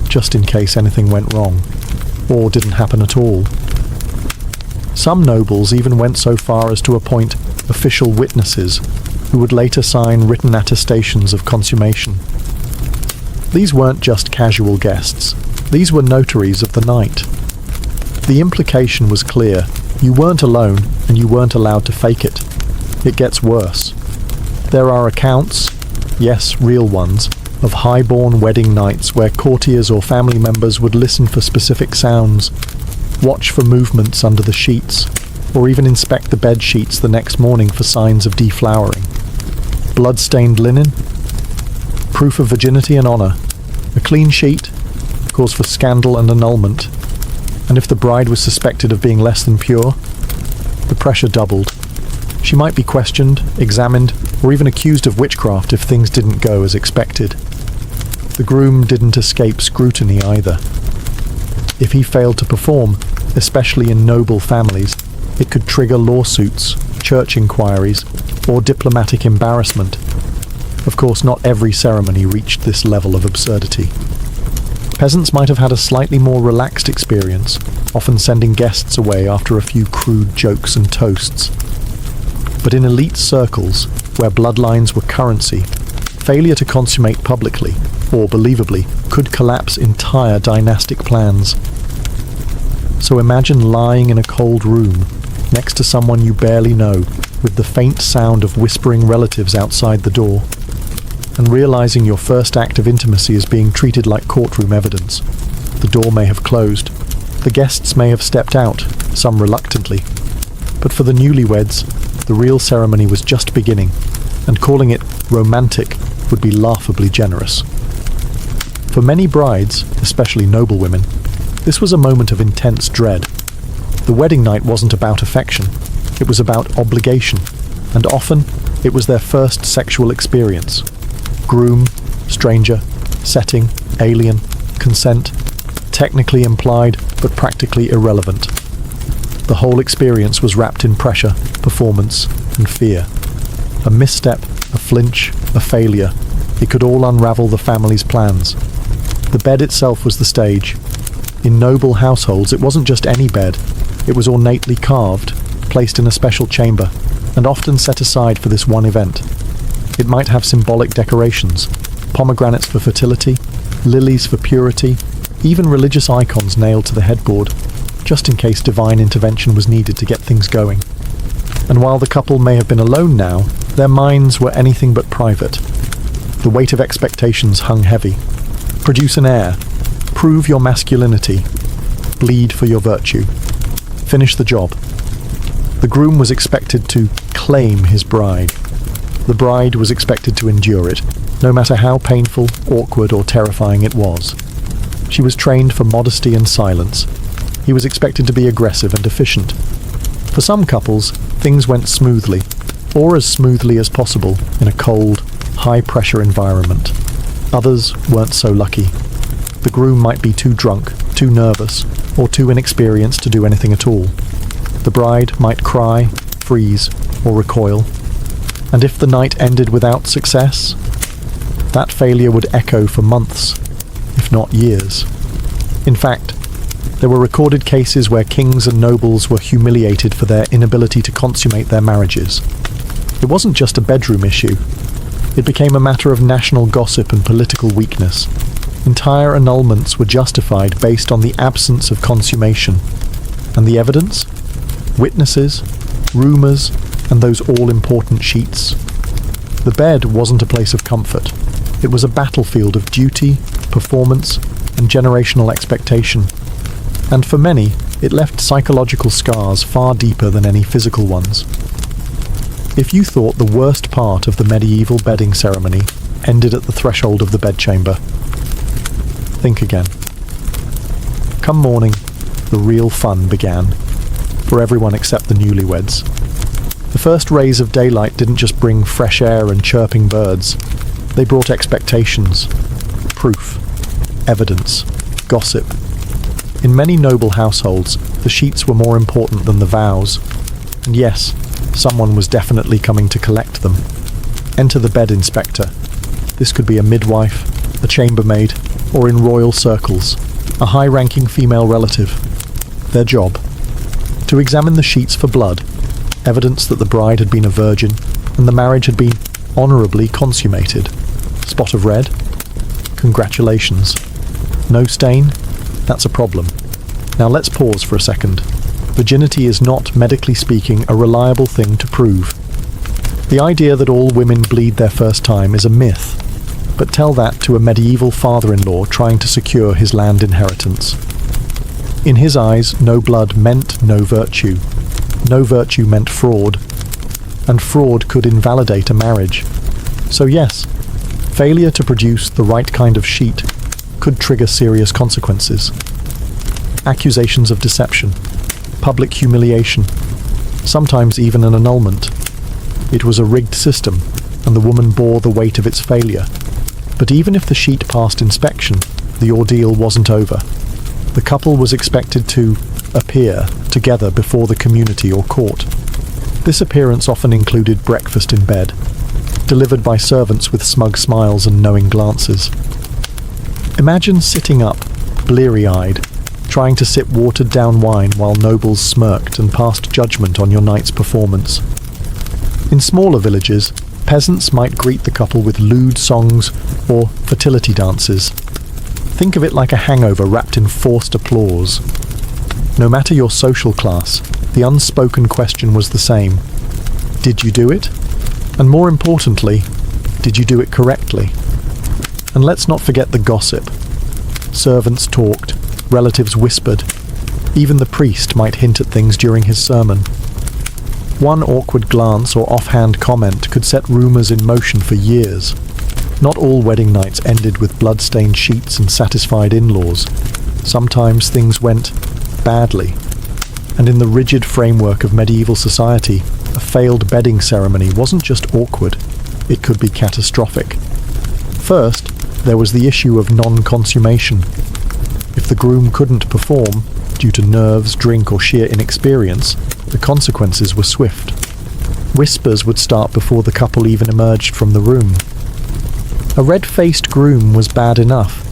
just in case anything went wrong, or didn't happen at all. Some nobles even went so far as to appoint official witnesses, who would later sign written attestations of consummation. These weren't just casual guests, these were notaries of the night. The implication was clear: you weren't alone, and you weren't allowed to fake it. It gets worse. There are accounts, yes, real ones, of high-born wedding nights where courtiers or family members would listen for specific sounds, watch for movements under the sheets, or even inspect the bed sheets the next morning for signs of deflowering. Blood-stained linen? Proof of virginity and honour. A clean sheet? Cause for scandal and annulment. And if the bride was suspected of being less than pure, the pressure doubled. She might be questioned, examined, or even accused of witchcraft if things didn't go as expected. The groom didn't escape scrutiny either. If he failed to perform, especially in noble families, it could trigger lawsuits, church inquiries, or diplomatic embarrassment. Of course, not every ceremony reached this level of absurdity. Peasants might have had a slightly more relaxed experience, often sending guests away after a few crude jokes and toasts. But in elite circles, where bloodlines were currency, failure to consummate publicly, or believably, could collapse entire dynastic plans. So imagine lying in a cold room, next to someone you barely know, with the faint sound of whispering relatives outside the door, and realizing your first act of intimacy is being treated like courtroom evidence. The door may have closed. The guests may have stepped out, some reluctantly. But for the newlyweds, the real ceremony was just beginning, and calling it romantic would be laughably generous. For many brides, especially noble women, this was a moment of intense dread. The wedding night wasn't about affection, it was about obligation, and often it was their first sexual experience. Groom, stranger, setting, alien, consent, technically implied but practically irrelevant. The whole experience was wrapped in pressure, performance, and fear. A misstep, a flinch, a failure, it could all unravel the family's plans. The bed itself was the stage. In noble households, it wasn't just any bed. It was ornately carved, placed in a special chamber, and often set aside for this one event. It might have symbolic decorations, pomegranates for fertility, lilies for purity, even religious icons nailed to the headboard, just in case divine intervention was needed to get things going. And while the couple may have been alone now, their minds were anything but private. The weight of expectations hung heavy. Produce an heir. Prove your masculinity. Bleed for your virtue. Finish the job. The groom was expected to claim his bride. The bride was expected to endure it, no matter how painful, awkward, or terrifying it was. She was trained for modesty and silence. He was expected to be aggressive and efficient. For some couples, things went smoothly, or as smoothly as possible, in a cold, high-pressure environment. Others weren't so lucky. The groom might be too drunk, too nervous, or too inexperienced to do anything at all. The bride might cry, freeze, or recoil. And if the night ended without success, that failure would echo for months, if not years. In fact, there were recorded cases where kings and nobles were humiliated for their inability to consummate their marriages. It wasn't just a bedroom issue. It became a matter of national gossip and political weakness. Entire annulments were justified based on the absence of consummation. And the evidence? Witnesses, rumours, and those all-important sheets. The bed wasn't a place of comfort. It was a battlefield of duty, performance, and generational expectation. And for many, it left psychological scars far deeper than any physical ones. If you thought the worst part of the medieval bedding ceremony ended at the threshold of the bedchamber, think again. Come morning, the real fun began, for everyone except the newlyweds. The first rays of daylight didn't just bring fresh air and chirping birds. They brought expectations, proof, evidence, gossip. In many noble households, the sheets were more important than the vows. And yes, someone was definitely coming to collect them. Enter the bed inspector. This could be a midwife, a chambermaid, or in royal circles, a high-ranking female relative. Their job: to examine the sheets for blood, evidence that the bride had been a virgin and the marriage had been honourably consummated. Spot of red? Congratulations. No stain? That's a problem. Now let's pause for a second. Virginity is not, medically speaking, a reliable thing to prove. The idea that all women bleed their first time is a myth, but tell that to a medieval father-in-law trying to secure his land inheritance. In his eyes, no blood meant no virtue. No virtue meant fraud, and fraud could invalidate a marriage. So yes, failure to produce the right kind of sheet could trigger serious consequences. Accusations of deception, public humiliation, sometimes even an annulment. It was a rigged system, and the woman bore the weight of its failure. But even if the sheet passed inspection, the ordeal wasn't over. The couple was expected to appear together before the community or court. This appearance often included breakfast in bed, delivered by servants with smug smiles and knowing glances. Imagine sitting up, bleary-eyed, trying to sip watered-down wine while nobles smirked and passed judgment on your night's performance. In smaller villages, peasants might greet the couple with lewd songs or fertility dances. Think of it like a hangover wrapped in forced applause. No matter your social class, the unspoken question was the same. Did you do it? And more importantly, did you do it correctly? And let's not forget the gossip. Servants talked, relatives whispered. Even the priest might hint at things during his sermon. One awkward glance or offhand comment could set rumours in motion for years. Not all wedding nights ended with blood-stained sheets and satisfied in-laws. Sometimes things went badly. And in the rigid framework of medieval society, a failed bedding ceremony wasn't just awkward, it could be catastrophic. First, there was the issue of non-consummation. If the groom couldn't perform, due to nerves, drink, or sheer inexperience, the consequences were swift. Whispers would start before the couple even emerged from the room. A red-faced groom was bad enough.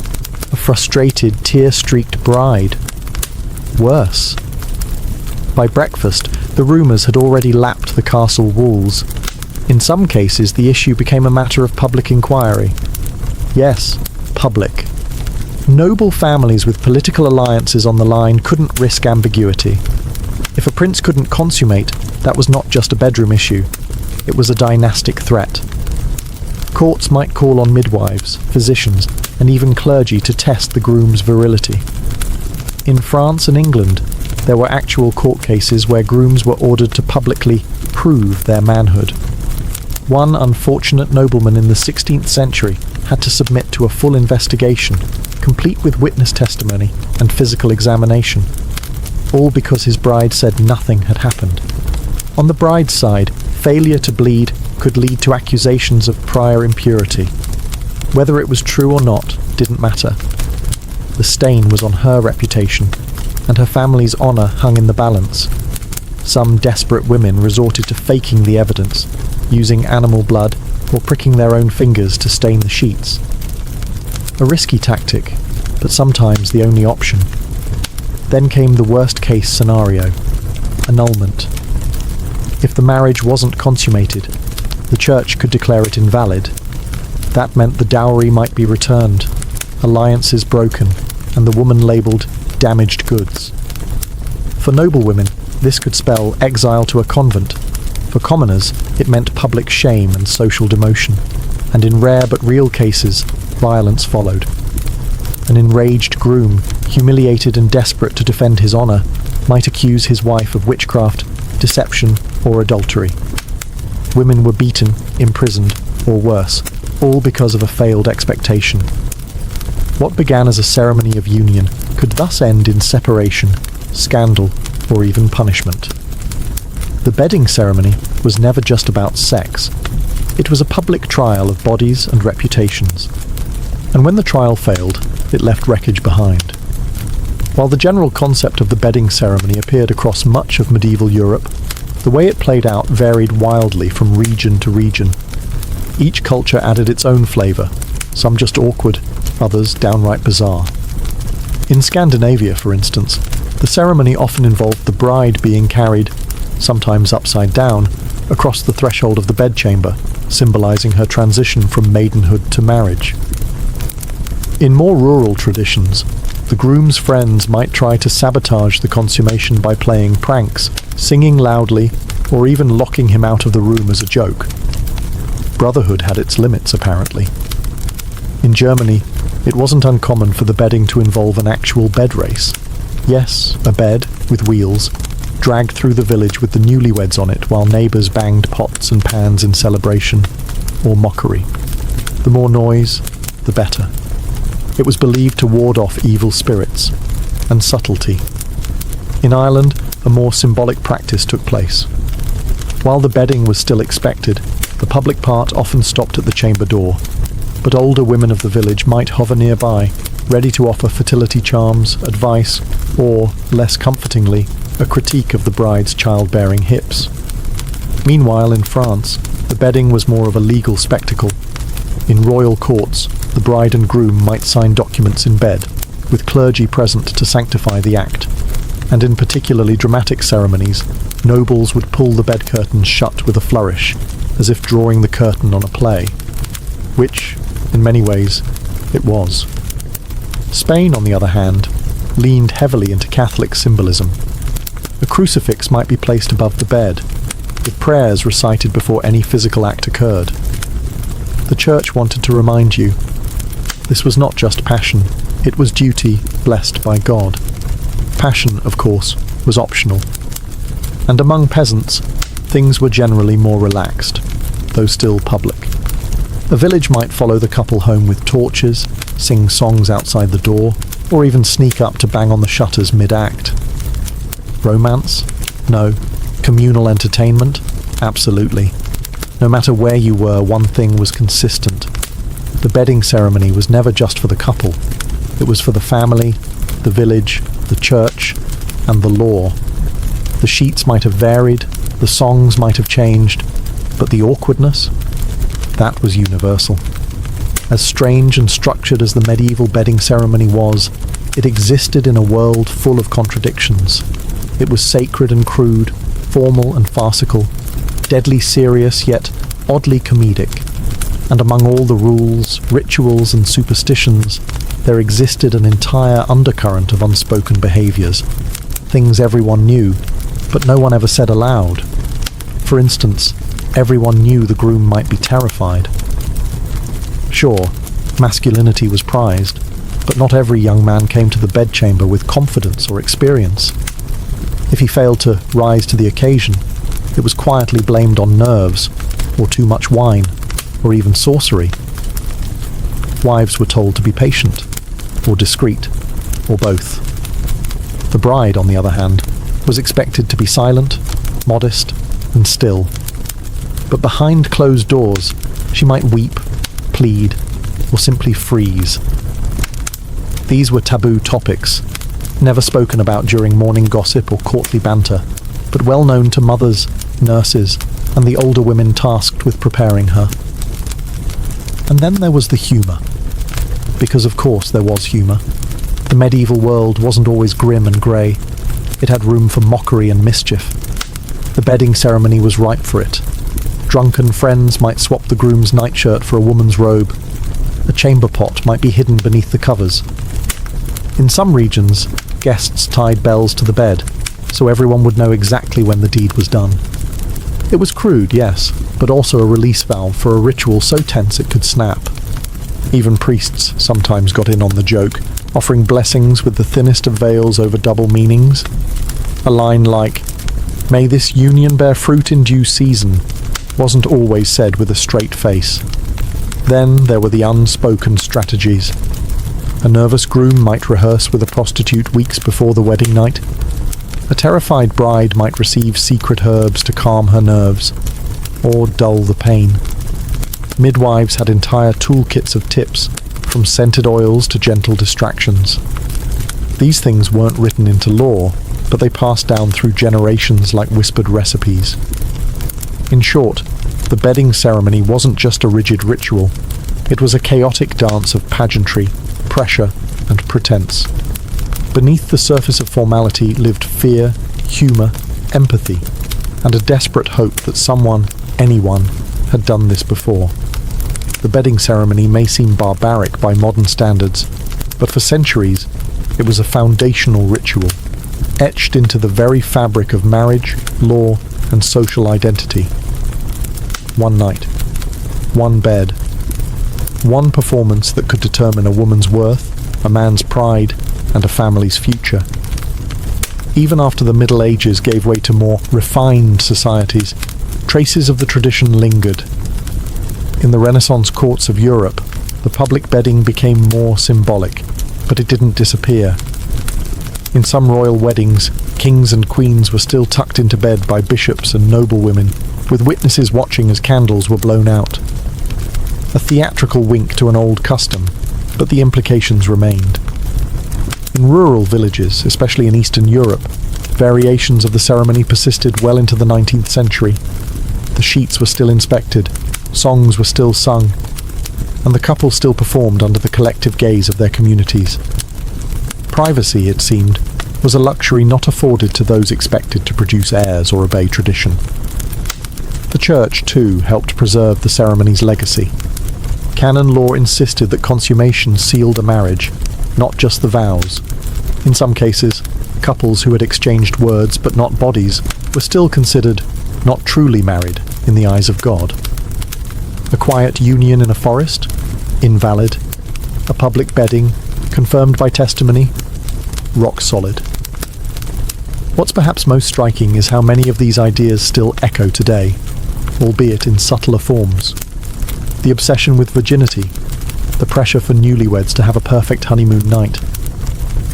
A frustrated, tear-streaked bride. Worse. By breakfast, the rumours had already lapped the castle walls. In some cases, the issue became a matter of public inquiry. Yes, public. Noble families with political alliances on the line couldn't risk ambiguity. If a prince couldn't consummate, that was not just a bedroom issue. It was a dynastic threat. Courts might call on midwives, physicians, and even clergy to test the groom's virility. In France and England, there were actual court cases where grooms were ordered to publicly prove their manhood. One unfortunate nobleman in the 16th century had to submit to a full investigation, complete with witness testimony and physical examination, all because his bride said nothing had happened. On the bride's side, failure to bleed could lead to accusations of prior impurity. Whether it was true or not didn't matter. The stain was on her reputation, and her family's honour hung in the balance. Some desperate women resorted to faking the evidence, using animal blood or pricking their own fingers to stain the sheets. A risky tactic, but sometimes the only option. Then came the worst-case scenario: annulment. If the marriage wasn't consummated, the church could declare it invalid. That meant the dowry might be returned, alliances broken, and the woman labelled damaged goods. For noblewomen, this could spell exile to a convent. For commoners, it meant public shame and social demotion. And in rare but real cases, violence followed. An enraged groom, humiliated and desperate to defend his honour, might accuse his wife of witchcraft, deception, or adultery. Women were beaten, imprisoned, or worse, all because of a failed expectation. What began as a ceremony of union could thus end in separation, scandal, or even punishment. The bedding ceremony was never just about sex. It was a public trial of bodies and reputations. And when the trial failed, it left wreckage behind. While the general concept of the bedding ceremony appeared across much of medieval Europe, the way it played out varied wildly from region to region. Each culture added its own flavour, some just awkward, others downright bizarre. In Scandinavia, for instance, the ceremony often involved the bride being carried, sometimes upside down, across the threshold of the bedchamber, symbolising her transition from maidenhood to marriage. In more rural traditions, the groom's friends might try to sabotage the consummation by playing pranks, singing loudly, or even locking him out of the room as a joke. Brotherhood had its limits, apparently. In Germany, it wasn't uncommon for the bedding to involve an actual bed race. Yes, a bed, with wheels, dragged through the village with the newlyweds on it while neighbours banged pots and pans in celebration, or mockery. The more noise, the better. It was believed to ward off evil spirits, and subtlety. In Ireland, a more symbolic practice took place. While the bedding was still expected, the public part often stopped at the chamber door. but older women of the village might hover nearby, ready to offer fertility charms, advice, or, less comfortingly, a critique of the bride's childbearing hips. Meanwhile, in France, the bedding was more of a legal spectacle. In royal courts, the bride and groom might sign documents in bed, with clergy present to sanctify the act, and in particularly dramatic ceremonies, nobles would pull the bed curtains shut with a flourish, as if drawing the curtain on a play, which, in many ways, it was. Spain, on the other hand, leaned heavily into Catholic symbolism. A crucifix might be placed above the bed, with prayers recited before any physical act occurred. The church wanted to remind you, this was not just passion, it was duty blessed by God. Passion, of course, was optional. And among peasants, things were generally more relaxed, though still public. A village might follow the couple home with torches, sing songs outside the door, or even sneak up to bang on the shutters mid-act. Romance? No. Communal entertainment? Absolutely. No matter where you were, one thing was consistent. The bedding ceremony was never just for the couple. It was for the family, the village, the church, and the law. The sheets might have varied, the songs might have changed, but the awkwardness? That was universal. As strange and structured as the medieval bedding ceremony was, it existed in a world full of contradictions. It was sacred and crude, formal and farcical, deadly serious yet oddly comedic. And among all the rules, rituals and superstitions, there existed an entire undercurrent of unspoken behaviours, things everyone knew, but no one ever said aloud. For instance, everyone knew the groom might be terrified. Sure, masculinity was prized, but not every young man came to the bedchamber with confidence or experience. If he failed to rise to the occasion, it was quietly blamed on nerves, or too much wine, or even sorcery. Wives were told to be patient, or discreet, or both. The bride, on the other hand, was expected to be silent, modest, and still. But behind closed doors, she might weep, plead, or simply freeze. These were taboo topics, never spoken about during morning gossip or courtly banter, but well known to mothers, nurses, and the older women tasked with preparing her. And then there was the humour. Because of course there was humour. The medieval world wasn't always grim and grey. It had room for mockery and mischief. The bedding ceremony was ripe for it. Drunken friends might swap the groom's nightshirt for a woman's robe. A chamber pot might be hidden beneath the covers. In some regions, guests tied bells to the bed, so everyone would know exactly when the deed was done. It was crude, yes, but also a release valve for a ritual so tense it could snap. Even priests sometimes got in on the joke, offering blessings with the thinnest of veils over double meanings. A line like, "May this union bear fruit in due season," wasn't always said with a straight face. Then there were the unspoken strategies. A nervous groom might rehearse with a prostitute weeks before the wedding night. A terrified bride might receive secret herbs to calm her nerves, or dull the pain. Midwives had entire toolkits of tips, from scented oils to gentle distractions. These things weren't written into law, but they passed down through generations like whispered recipes. In short, the bedding ceremony wasn't just a rigid ritual. It was a chaotic dance of pageantry, pressure, and pretense. Beneath the surface of formality lived fear, humour, empathy, and a desperate hope that someone, anyone, had done this before. The bedding ceremony may seem barbaric by modern standards, but for centuries it was a foundational ritual, etched into the very fabric of marriage, law, and social identity. One night, one bed, one performance that could determine a woman's worth, a man's pride, and a family's future. Even after the Middle Ages gave way to more refined societies, traces of the tradition lingered. In the Renaissance courts of Europe, the public bedding became more symbolic, but it didn't disappear. In some royal weddings, kings and queens were still tucked into bed by bishops and noblewomen, with witnesses watching as candles were blown out. a theatrical wink to an old custom, but the implications remained. In rural villages, especially in Eastern Europe, variations of the ceremony persisted well into the 19th century. The sheets were still inspected, songs were still sung, and the couple still performed under the collective gaze of their communities. Privacy, it seemed, was a luxury not afforded to those expected to produce heirs or obey tradition. The church, too, helped preserve the ceremony's legacy. Canon law insisted that consummation sealed a marriage, not just the vows. In some cases, couples who had exchanged words but not bodies were still considered not truly married in the eyes of God. A quiet union in a forest? Invalid. A public bedding, confirmed by testimony? Rock solid. What's perhaps most striking is how many of these ideas still echo today, albeit in subtler forms. The obsession with virginity, the pressure for newlyweds to have a perfect honeymoon night,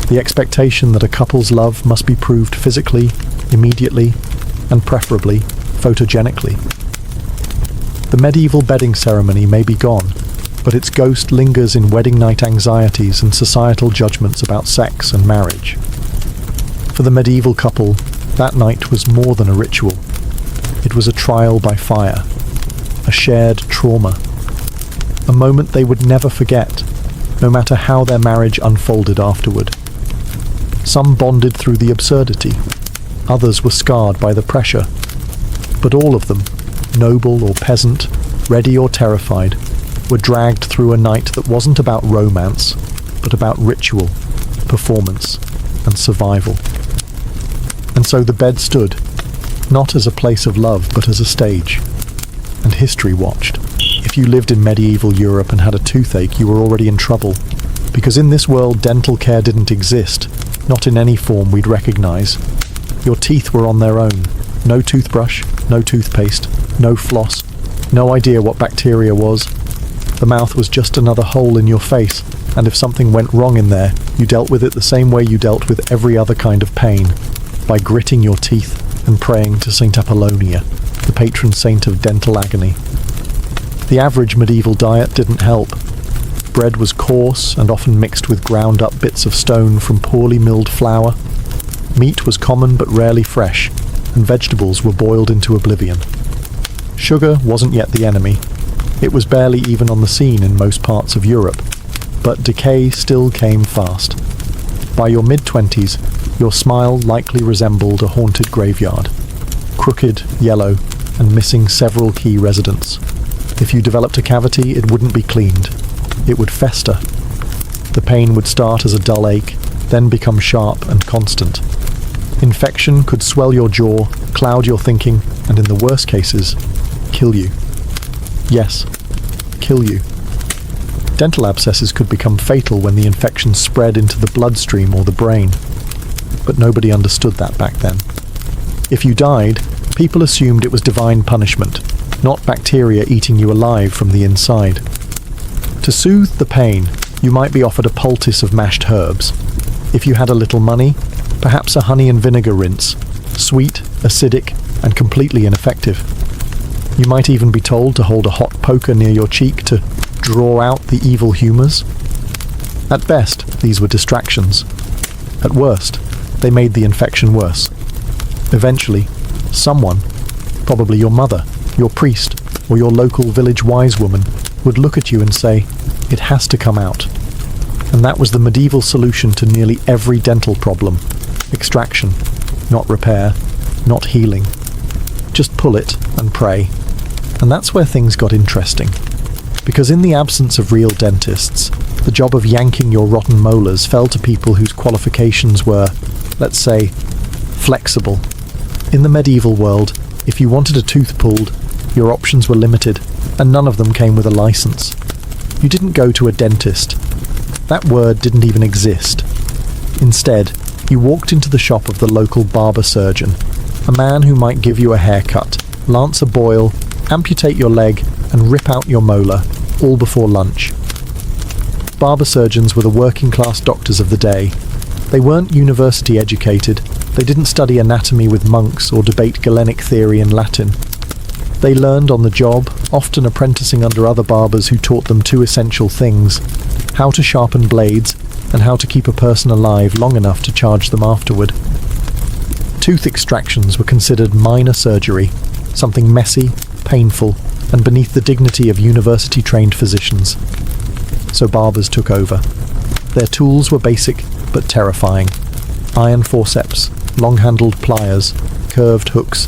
the expectation that a couple's love must be proved physically, immediately, and preferably photogenically. The medieval bedding ceremony may be gone, but its ghost lingers in wedding night anxieties and societal judgments about sex and marriage. For the medieval couple, that night was more than a ritual. It was a trial by fire, a shared trauma, a moment they would never forget, no matter how their marriage unfolded afterward. Some bonded through the absurdity, others were scarred by the pressure, but all of them, noble or peasant, ready or terrified, were dragged through a night that wasn't about romance, but about ritual, performance, and survival. And so the bed stood, not as a place of love, but as a stage. And history watched. If you lived in medieval Europe and had a toothache, you were already in trouble, because in this world dental care didn't exist, not in any form we'd recognize. Your teeth were on their own. No toothbrush, no toothpaste, no floss, no idea what bacteria was. The mouth was just another hole in your face, and if something went wrong in there, you dealt with it the same way you dealt with every other kind of pain, by gritting your teeth and praying to Saint Apollonia, the patron saint of dental agony. The average medieval diet didn't help. Bread was coarse and often mixed with ground-up bits of stone from poorly milled flour. Meat was common but rarely fresh, and vegetables were boiled into oblivion. Sugar wasn't yet the enemy. It was barely even on the scene in most parts of Europe, but decay still came fast. By your mid-20s, your smile likely resembled a haunted graveyard, crooked, yellow, and missing several key residents. If you developed a cavity, it wouldn't be cleaned. It would fester. The pain would start as a dull ache, then become sharp and constant. Infection could swell your jaw, cloud your thinking, and in the worst cases, kill you. Yes, kill you. Dental abscesses could become fatal when the infection spread into the bloodstream or the brain. But nobody understood that back then. If you died, people assumed it was divine punishment, not bacteria eating you alive from the inside. To soothe the pain, you might be offered a poultice of mashed herbs. If you had a little money, perhaps a honey and vinegar rinse, sweet, acidic, and completely ineffective. You might even be told to hold a hot poker near your cheek to draw out the evil humours. At best, these were distractions. At worst, they made the infection worse. Eventually, someone, probably your mother, your priest, or your local village wise woman, would look at you and say, "It has to come out." And that was the medieval solution to nearly every dental problem. Extraction, not repair, not healing. Just pull it and pray. And that's where things got interesting. Because in the absence of real dentists, the job of yanking your rotten molars fell to people whose qualifications were, let's say, flexible. In the medieval world, if you wanted a tooth pulled, your options were limited, and none of them came with a license. You didn't go to a dentist. That word didn't even exist. Instead, you walked into the shop of the local barber surgeon, a man who might give you a haircut, lance a boil, amputate your leg, and rip out your molar, all before lunch. Barber surgeons were the working-class doctors of the day. They weren't university educated. They didn't study anatomy with monks or debate Galenic theory in Latin. They learned on the job, often apprenticing under other barbers who taught them two essential things: how to sharpen blades and how to keep a person alive long enough to charge them afterward. Tooth extractions were considered minor surgery, something messy, painful, and beneath the dignity of university-trained physicians. So barbers took over. Their tools were basic but terrifying: iron forceps, long-handled pliers, curved hooks,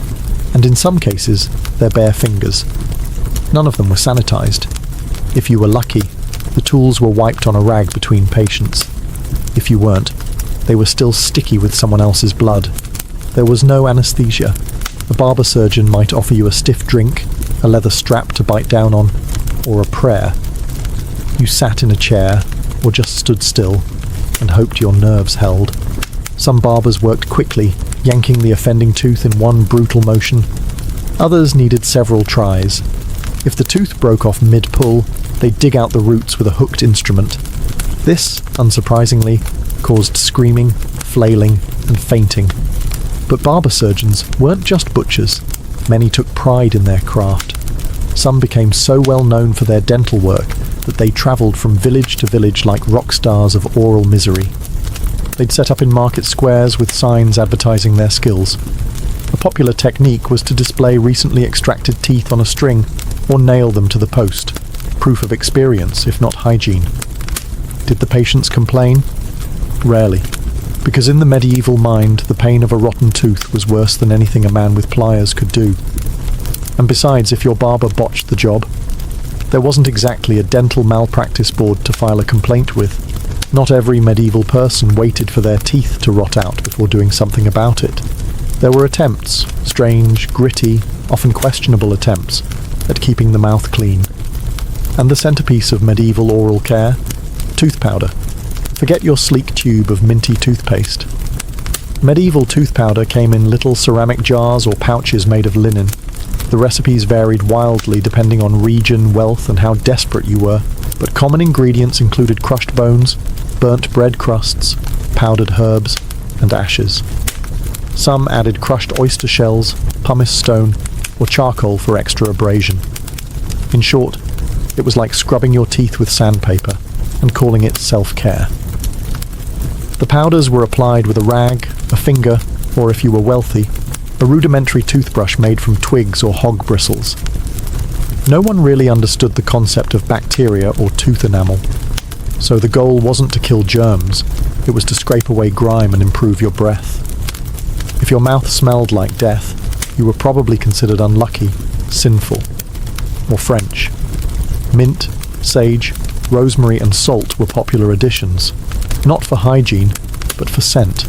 and in some cases, their bare fingers. None of them were sanitized. If you were lucky, the tools were wiped on a rag between patients. If you weren't, they were still sticky with someone else's blood. There was no anesthesia. A barber surgeon might offer you a stiff drink, a leather strap to bite down on, or a prayer. You sat in a chair, or just stood still, and hoped your nerves held. Some barbers worked quickly, yanking the offending tooth in one brutal motion. Others needed several tries. If the tooth broke off mid-pull, they'd dig out the roots with a hooked instrument. This, unsurprisingly, caused screaming, flailing, and fainting. But barber surgeons weren't just butchers. Many took pride in their craft. Some became so well known for their dental work that they travelled from village to village like rock stars of oral misery. They'd set up in market squares with signs advertising their skills. A popular technique was to display recently extracted teeth on a string or nail them to the post, proof of experience if not hygiene. Did the patients complain? Rarely, because in the medieval mind the pain of a rotten tooth was worse than anything a man with pliers could do. And besides, if your barber botched the job, there wasn't exactly a dental malpractice board to file a complaint with. Not every medieval person waited for their teeth to rot out before doing something about it. There were attempts, strange, gritty, often questionable attempts, at keeping the mouth clean. And the centerpiece of medieval oral care? Tooth powder. Forget your sleek tube of minty toothpaste. Medieval tooth powder came in little ceramic jars or pouches made of linen. The recipes varied wildly depending on region, wealth, and how desperate you were, but common ingredients included crushed bones, burnt bread crusts, powdered herbs, and ashes. Some added crushed oyster shells, pumice stone, or charcoal for extra abrasion. In short, it was like scrubbing your teeth with sandpaper and calling it self-care. The powders were applied with a rag, a finger, or if you were wealthy, a rudimentary toothbrush made from twigs or hog bristles. No one really understood the concept of bacteria or tooth enamel, so the goal wasn't to kill germs, it was to scrape away grime and improve your breath. If your mouth smelled like death, you were probably considered unlucky, sinful, or French. Mint, sage, rosemary and salt were popular additions, not for hygiene, but for scent.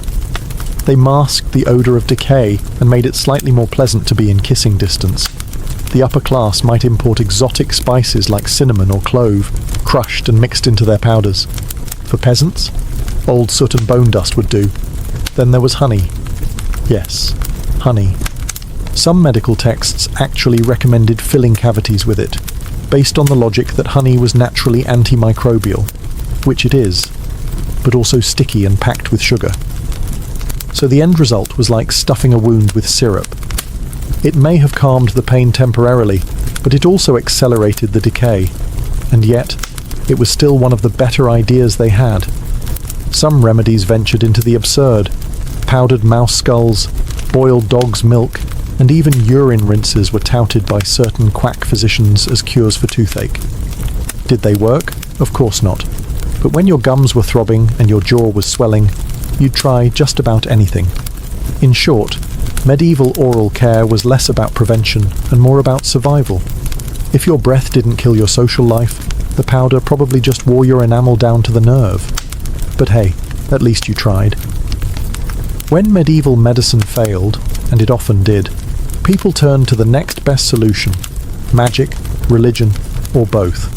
They masked the odour of decay and made it slightly more pleasant to be in kissing distance. The upper class might import exotic spices like cinnamon or clove, crushed and mixed into their powders. For peasants, old soot and bone dust would do. Then there was honey. Yes, honey. Some medical texts actually recommended filling cavities with it, based on the logic that honey was naturally antimicrobial, which it is, but also sticky and packed with sugar. So the end result was like stuffing a wound with syrup. It may have calmed the pain temporarily, but it also accelerated the decay, and yet it was still one of the better ideas they had. Some remedies ventured into the absurd. Powdered mouse skulls, boiled dog's milk, and even urine rinses were touted by certain quack physicians as cures for toothache. Did they work? Of course not. But when your gums were throbbing and your jaw was swelling, you'd try just about anything. In short, medieval oral care was less about prevention and more about survival. If your breath didn't kill your social life, the powder probably just wore your enamel down to the nerve. But hey, at least you tried. When medieval medicine failed, and it often did, people turned to the next best solution: magic, religion, or both.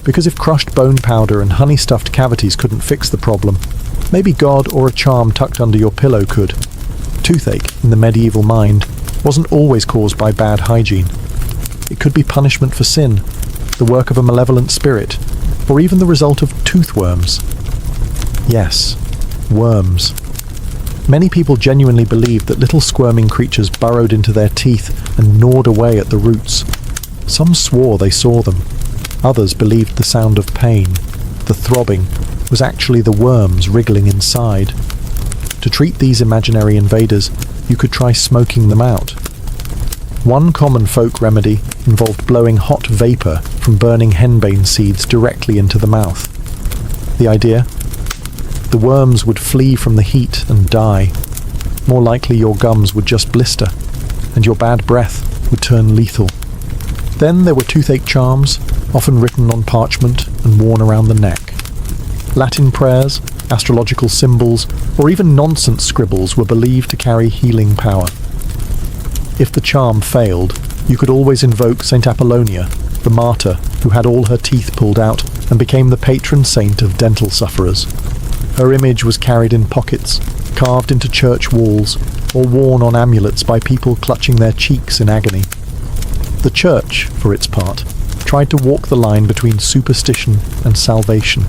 Because if crushed bone powder and honey-stuffed cavities couldn't fix the problem, maybe God or a charm tucked under your pillow could. Toothache, in the medieval mind, wasn't always caused by bad hygiene. It could be punishment for sin, the work of a malevolent spirit, or even the result of toothworms. Yes, worms. Many people genuinely believed that little squirming creatures burrowed into their teeth and gnawed away at the roots. Some swore they saw them. Others believed the sound of pain, the throbbing, was actually the worms wriggling inside. To treat these imaginary invaders, you could try smoking them out. One common folk remedy involved blowing hot vapour from burning henbane seeds directly into the mouth. The idea? The worms would flee from the heat and die. More likely your gums would just blister, and your bad breath would turn lethal. Then there were toothache charms, often written on parchment and worn around the neck. Latin prayers, astrological symbols, or even nonsense scribbles were believed to carry healing power. If the charm failed, you could always invoke Saint Apollonia, the martyr who had all her teeth pulled out and became the patron saint of dental sufferers. Her image was carried in pockets, carved into church walls, or worn on amulets by people clutching their cheeks in agony. The church, for its part, tried to walk the line between superstition and salvation.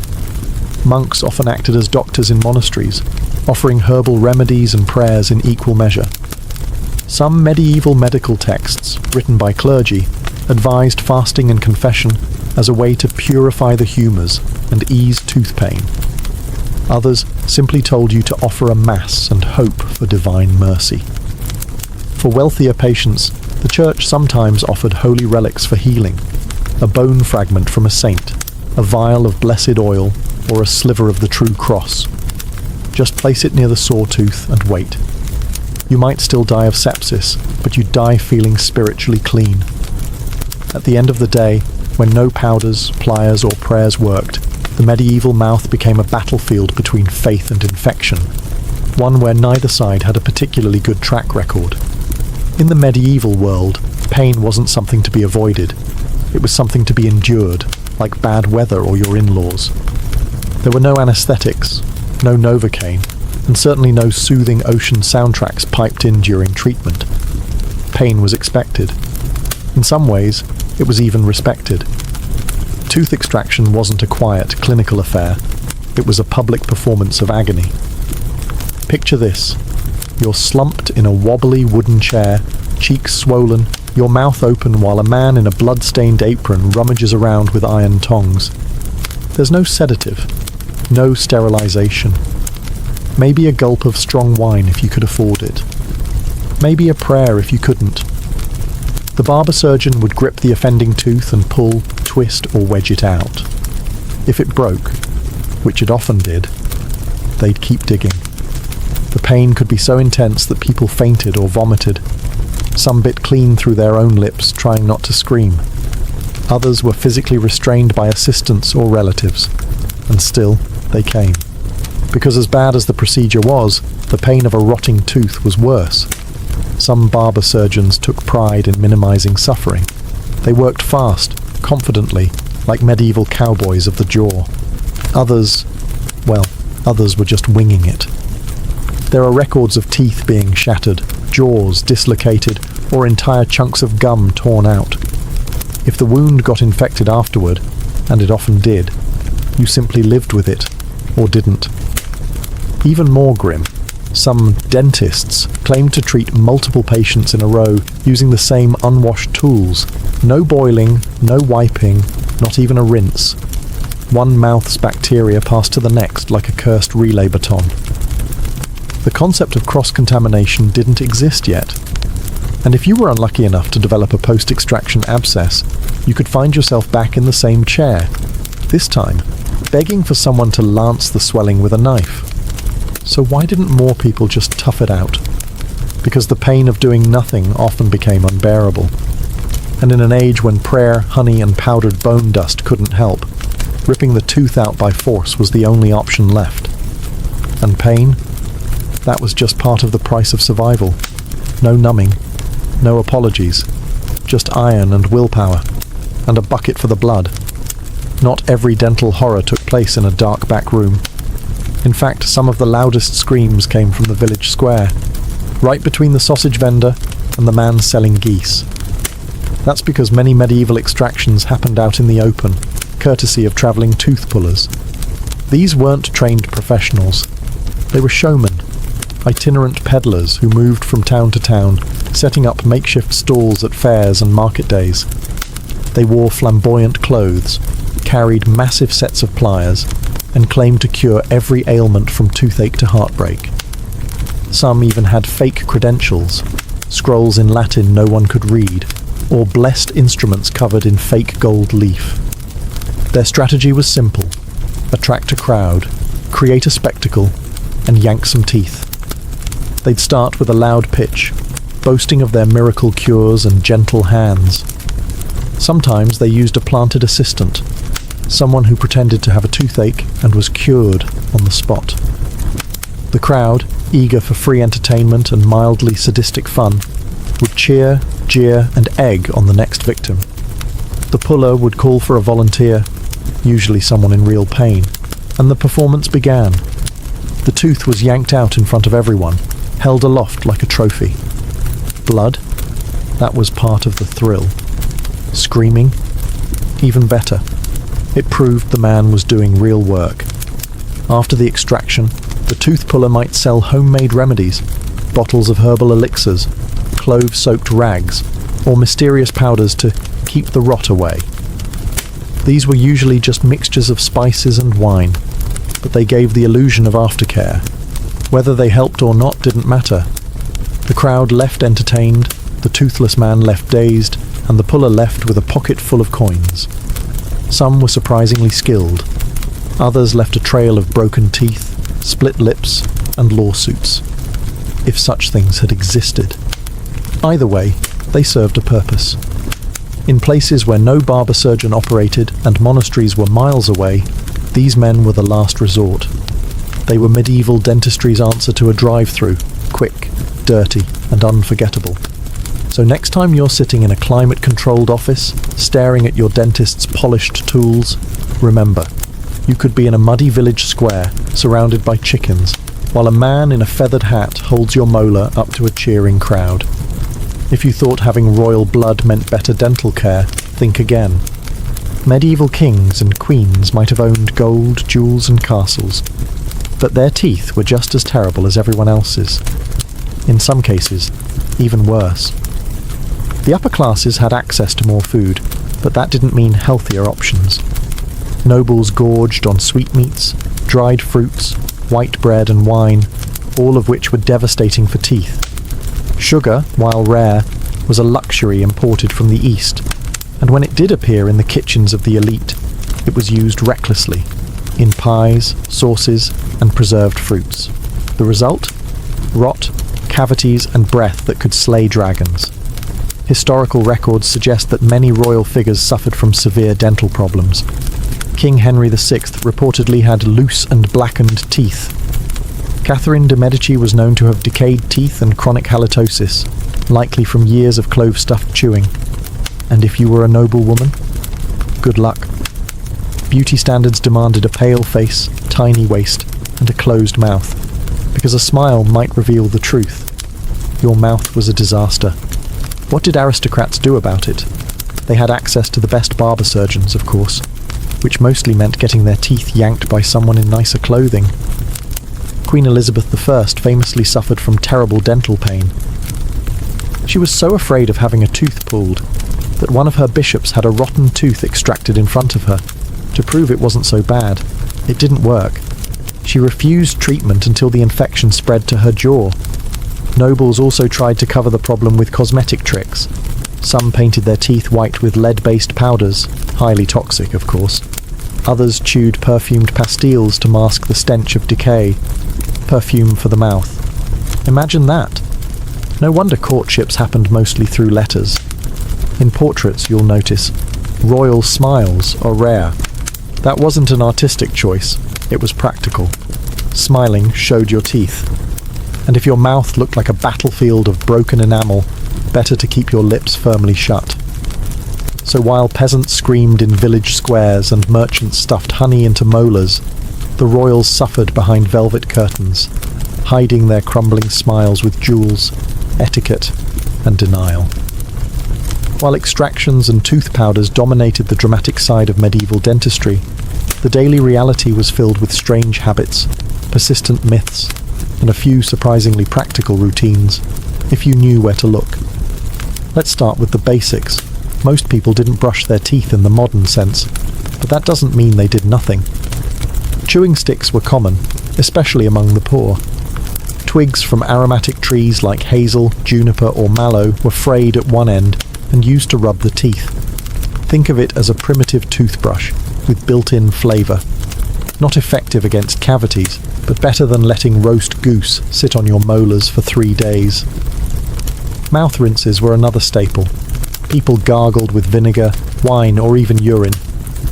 Monks often acted as doctors in monasteries, offering herbal remedies and prayers in equal measure. Some medieval medical texts, written by clergy, advised fasting and confession as a way to purify the humours and ease tooth pain. Others simply told you to offer a mass and hope for divine mercy. For wealthier patients, the church sometimes offered holy relics for healing, a bone fragment from a saint, a vial of blessed oil, or a sliver of the true cross. Just place it near the sore tooth and wait. You might still die of sepsis, but you'd die feeling spiritually clean. At the end of the day, when no powders, pliers, or prayers worked, the medieval mouth became a battlefield between faith and infection, one where neither side had a particularly good track record. In the medieval world, pain wasn't something to be avoided. It was something to be endured, like bad weather or your in-laws. There were no anaesthetics, no Novocaine, and certainly no soothing ocean soundtracks piped in during treatment. Pain was expected. In some ways, it was even respected. Tooth extraction wasn't a quiet, clinical affair. It was a public performance of agony. Picture this. You're slumped in a wobbly wooden chair, cheeks swollen, your mouth open while a man in a blood-stained apron rummages around with iron tongs. There's no sedative, no sterilization. Maybe a gulp of strong wine if you could afford it. Maybe a prayer if you couldn't. The barber surgeon would grip the offending tooth and pull, twist, or wedge it out. If it broke, which it often did, they'd keep digging. The pain could be so intense that people fainted or vomited. Some bit clean through their own lips, trying not to scream. Others were physically restrained by assistants or relatives. And still, they came. Because as bad as the procedure was, the pain of a rotting tooth was worse. Some barber surgeons took pride in minimizing suffering. They worked fast, confidently, like medieval cowboys of the jaw. Others were just winging it. There are records of teeth being shattered, jaws dislocated, or entire chunks of gum torn out. If the wound got infected afterward, and it often did, you simply lived with it, or didn't. Even more grim, some dentists claimed to treat multiple patients in a row using the same unwashed tools. No boiling, no wiping, not even a rinse. One mouth's bacteria passed to the next like a cursed relay baton. The concept of cross-contamination didn't exist yet. And if you were unlucky enough to develop a post-extraction abscess, you could find yourself back in the same chair, this time begging for someone to lance the swelling with a knife. So why didn't more people just tough it out? Because the pain of doing nothing often became unbearable. And in an age when prayer, honey, and powdered bone dust couldn't help, ripping the tooth out by force was the only option left. And pain? That was just part of the price of survival. No numbing, no apologies, just iron and willpower, and a bucket for the blood. Not every dental horror took place in a dark back room. In fact, some of the loudest screams came from the village square, right between the sausage vendor and the man selling geese. That's because many medieval extractions happened out in the open, courtesy of travelling tooth pullers. These weren't trained professionals. They were showmen, itinerant peddlers who moved from town to town, setting up makeshift stalls at fairs and market days. They wore flamboyant clothes, carried massive sets of pliers, and claimed to cure every ailment from toothache to heartbreak. Some even had fake credentials, scrolls in Latin no one could read, or blessed instruments covered in fake gold leaf. Their strategy was simple: attract a crowd, create a spectacle, and yank some teeth. They'd start with a loud pitch, boasting of their miracle cures and gentle hands. Sometimes they used a planted assistant, someone who pretended to have a toothache and was cured on the spot. The crowd, eager for free entertainment and mildly sadistic fun, would cheer, jeer, and egg on the next victim. The puller would call for a volunteer, usually someone in real pain, and the performance began. The tooth was yanked out in front of everyone, held aloft like a trophy. Blood? That was part of the thrill. Screaming? Even better. It proved the man was doing real work. After the extraction, the tooth puller might sell homemade remedies, bottles of herbal elixirs, clove-soaked rags, or mysterious powders to keep the rot away. These were usually just mixtures of spices and wine, but they gave the illusion of aftercare. Whether they helped or not didn't matter. The crowd left entertained, the toothless man left dazed, and the puller left with a pocket full of coins. Some were surprisingly skilled. Others left a trail of broken teeth, split lips, and lawsuits. If such things had existed. Either way, they served a purpose. In places where no barber surgeon operated and monasteries were miles away, these men were the last resort. They were medieval dentistry's answer to a drive-through, quick, dirty, and unforgettable. So next time you're sitting in a climate-controlled office, staring at your dentist's polished tools, remember, you could be in a muddy village square, surrounded by chickens, while a man in a feathered hat holds your molar up to a cheering crowd. If you thought having royal blood meant better dental care, think again. Medieval kings and queens might have owned gold, jewels, and castles, but their teeth were just as terrible as everyone else's. In some cases, even worse. The upper classes had access to more food, but that didn't mean healthier options. Nobles gorged on sweetmeats, dried fruits, white bread and wine, all of which were devastating for teeth. Sugar, while rare, was a luxury imported from the East, and when it did appear in the kitchens of the elite, it was used recklessly, in pies, sauces, and preserved fruits. The result? Rot, cavities, and breath that could slay dragons. Historical records suggest that many royal figures suffered from severe dental problems. King Henry VI reportedly had loose and blackened teeth. Catherine de' Medici was known to have decayed teeth and chronic halitosis, likely from years of clove-stuffed chewing. And if you were a noble woman, good luck. Beauty standards demanded a pale face, tiny waist, and a closed mouth, because a smile might reveal the truth. Your mouth was a disaster. What did aristocrats do about it? They had access to the best barber surgeons, of course, which mostly meant getting their teeth yanked by someone in nicer clothing. Queen Elizabeth I famously suffered from terrible dental pain. She was so afraid of having a tooth pulled that one of her bishops had a rotten tooth extracted in front of her. To prove it wasn't so bad, it didn't work. She refused treatment until the infection spread to her jaw. Nobles also tried to cover the problem with cosmetic tricks. Some painted their teeth white with lead-based powders, highly toxic, of course. Others chewed perfumed pastilles to mask the stench of decay. Perfume for the mouth. Imagine that. No wonder courtships happened mostly through letters. In portraits, you'll notice, royal smiles are rare. That wasn't an artistic choice, it was practical. Smiling showed your teeth. And if your mouth looked like a battlefield of broken enamel, better to keep your lips firmly shut. So while peasants screamed in village squares and merchants stuffed honey into molars, the royals suffered behind velvet curtains, hiding their crumbling smiles with jewels, etiquette, and denial. While extractions and tooth powders dominated the dramatic side of medieval dentistry, the daily reality was filled with strange habits, persistent myths, and a few surprisingly practical routines, if you knew where to look. Let's start with the basics, Most people didn't brush their teeth in the modern sense, but that doesn't mean they did nothing. Chewing sticks were common, especially among the poor. Twigs from aromatic trees like hazel, juniper or mallow were frayed at one end and used to rub the teeth. Think of it as a primitive toothbrush with built-in flavour. Not effective against cavities, but better than letting roast goose sit on your molars for 3 days. Mouth rinses were another staple. People gargled with vinegar, wine or even urine.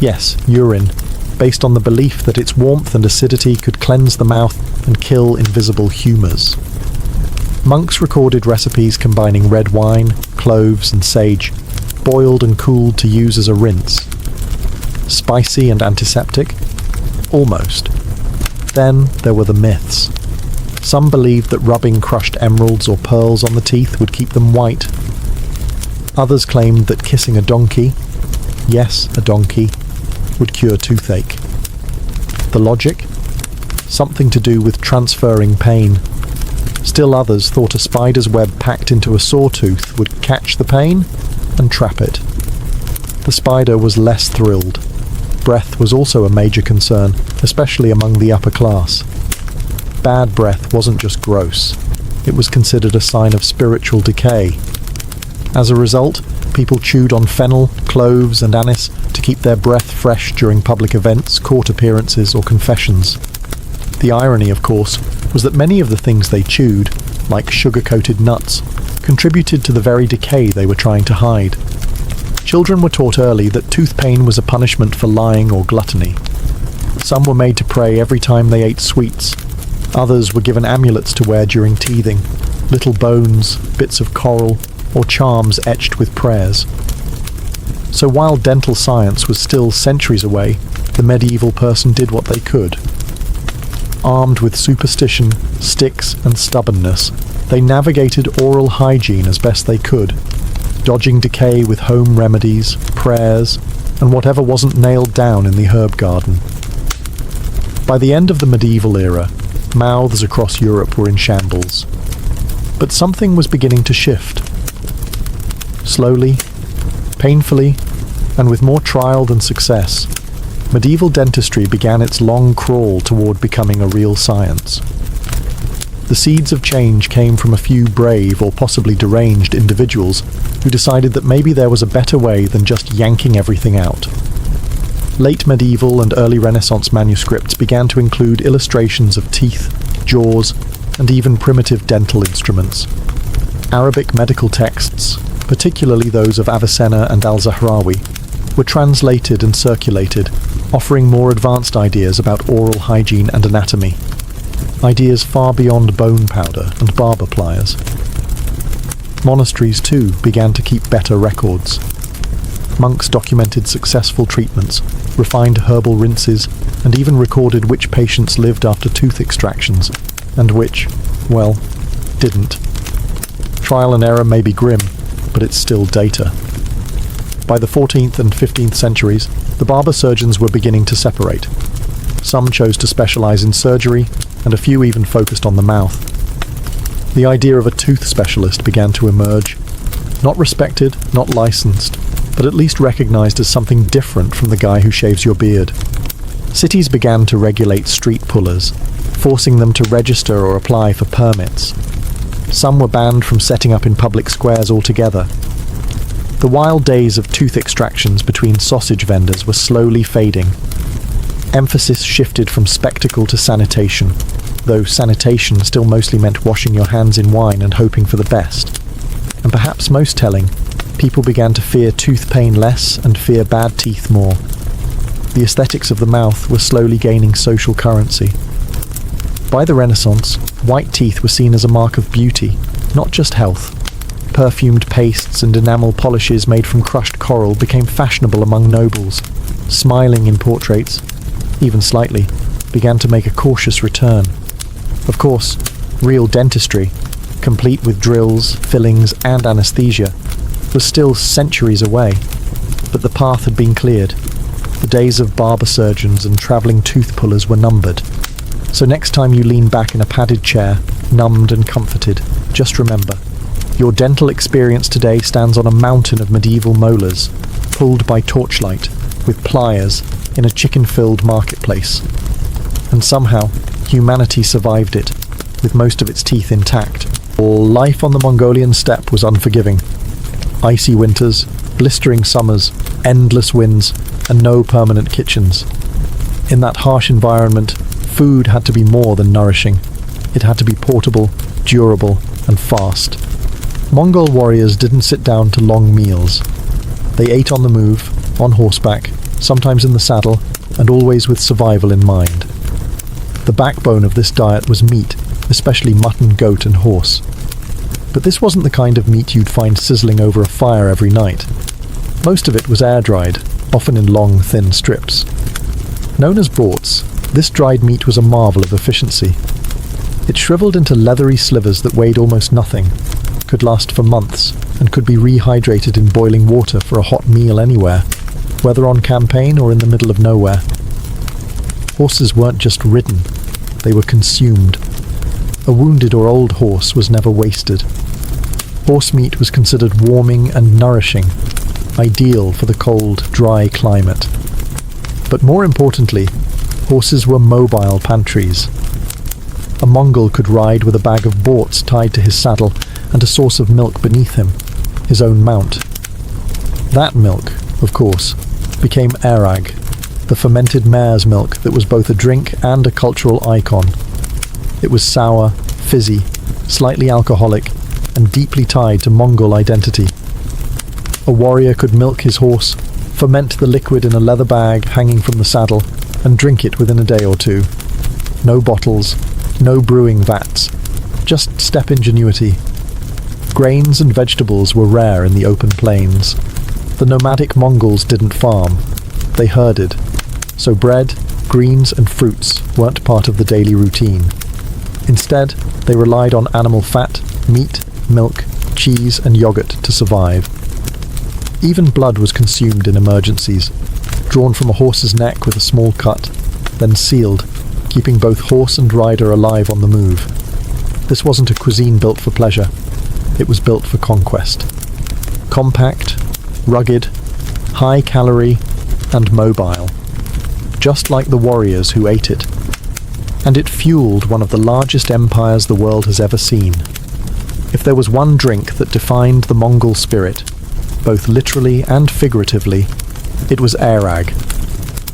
Yes, urine, based on the belief that its warmth and acidity could cleanse the mouth and kill invisible humours. Monks recorded recipes combining red wine, cloves and sage, boiled and cooled to use as a rinse. Spicy and antiseptic? Almost. Then there were the myths. Some believed that rubbing crushed emeralds or pearls on the teeth would keep them white. Others claimed that kissing a donkey, yes, a donkey, would cure toothache. The logic? Something to do with transferring pain. Still others thought a spider's web packed into a sawtooth would catch the pain and trap it. The spider was less thrilled. Breath was also a major concern, especially among the upper class. Bad breath wasn't just gross. It was considered a sign of spiritual decay. As a result, people chewed on fennel, cloves and anise to keep their breath fresh during public events, court appearances or confessions. The irony, of course, was that many of the things they chewed, like sugar-coated nuts, contributed to the very decay they were trying to hide. Children were taught early that tooth pain was a punishment for lying or gluttony. Some were made to pray every time they ate sweets. Others were given amulets to wear during teething, little bones, bits of coral, or charms etched with prayers. So while dental science was still centuries away, the medieval person did what they could. Armed with superstition, sticks and stubbornness, they navigated oral hygiene as best they could, dodging decay with home remedies, prayers, and whatever wasn't nailed down in the herb garden. By the end of the medieval era, mouths across Europe were in shambles. But something was beginning to shift. Slowly, painfully, and with more trial than success, medieval dentistry began its long crawl toward becoming a real science. The seeds of change came from a few brave or possibly deranged individuals who decided that maybe there was a better way than just yanking everything out. Late medieval and early Renaissance manuscripts began to include illustrations of teeth, jaws, and even primitive dental instruments. Arabic medical texts, particularly those of Avicenna and al-Zahrawi, were translated and circulated, offering more advanced ideas about oral hygiene and anatomy. Ideas far beyond bone powder and barber pliers. Monasteries, too, began to keep better records. Monks documented successful treatments, refined herbal rinses, and even recorded which patients lived after tooth extractions, and which, well, didn't. Trial and error may be grim, but it's still data. By the 14th and 15th centuries, the barber surgeons were beginning to separate. Some chose to specialize in surgery, and a few even focused on the mouth. The idea of a tooth specialist began to emerge. Not respected, not licensed, but at least recognized as something different from the guy who shaves your beard. Cities began to regulate street pullers, forcing them to register or apply for permits. Some were banned from setting up in public squares altogether. The wild days of tooth extractions between sausage vendors were slowly fading. Emphasis shifted from spectacle to sanitation, though sanitation still mostly meant washing your hands in wine and hoping for the best. And perhaps most telling, people began to fear tooth pain less and fear bad teeth more. The aesthetics of the mouth were slowly gaining social currency. By the Renaissance, white teeth were seen as a mark of beauty, not just health. Perfumed pastes and enamel polishes made from crushed coral became fashionable among nobles. Smiling in portraits, even slightly, began to make a cautious return. Of course, real dentistry, complete with drills, fillings and anesthesia, was still centuries away, but the path had been cleared. The days of barber surgeons and travelling tooth pullers were numbered. So next time you lean back in a padded chair, numbed and comforted, just remember, Your dental experience today stands on a mountain of medieval molars, pulled by torchlight, with pliers, in a chicken-filled marketplace. And somehow, humanity survived it, with most of its teeth intact. Life on the Mongolian steppe was unforgiving. Icy winters, blistering summers, endless winds, and no permanent kitchens. In that harsh environment, food had to be more than nourishing. It had to be portable, durable, and fast. Mongol warriors didn't sit down to long meals. They ate on the move, on horseback, sometimes in the saddle, and always with survival in mind. The backbone of this diet was meat, especially mutton, goat, and horse. But this wasn't the kind of meat you'd find sizzling over a fire every night. Most of it was air-dried, often in long, thin strips. Known as borts, this dried meat was a marvel of efficiency. It shriveled into leathery slivers that weighed almost nothing, could last for months, and could be rehydrated in boiling water for a hot meal anywhere, whether on campaign or in the middle of nowhere. Horses weren't just ridden, they were consumed. A wounded or old horse was never wasted. Horse meat was considered warming and nourishing, ideal for the cold, dry climate. But more importantly, horses were mobile pantries. A Mongol could ride with a bag of borts tied to his saddle and a source of milk beneath him, his own mount. That milk, of course, became airag, the fermented mare's milk that was both a drink and a cultural icon. It was sour, fizzy, slightly alcoholic, and deeply tied to Mongol identity. A warrior could milk his horse, ferment the liquid in a leather bag hanging from the saddle, and drink it within a day or two. No bottles, no brewing vats, just steppe ingenuity. Grains and vegetables were rare in the open plains. The nomadic Mongols didn't farm, they herded, so bread, greens and fruits weren't part of the daily routine. Instead, they relied on animal fat, meat, milk, cheese and yogurt to survive. Even blood was consumed in emergencies, drawn from a horse's neck with a small cut, then sealed, keeping both horse and rider alive on the move. This wasn't a cuisine built for pleasure, it was built for conquest. Compact, rugged, high-calorie, and mobile, just like the warriors who ate it. And it fueled one of the largest empires the world has ever seen. If there was one drink that defined the Mongol spirit, both literally and figuratively, it was airag.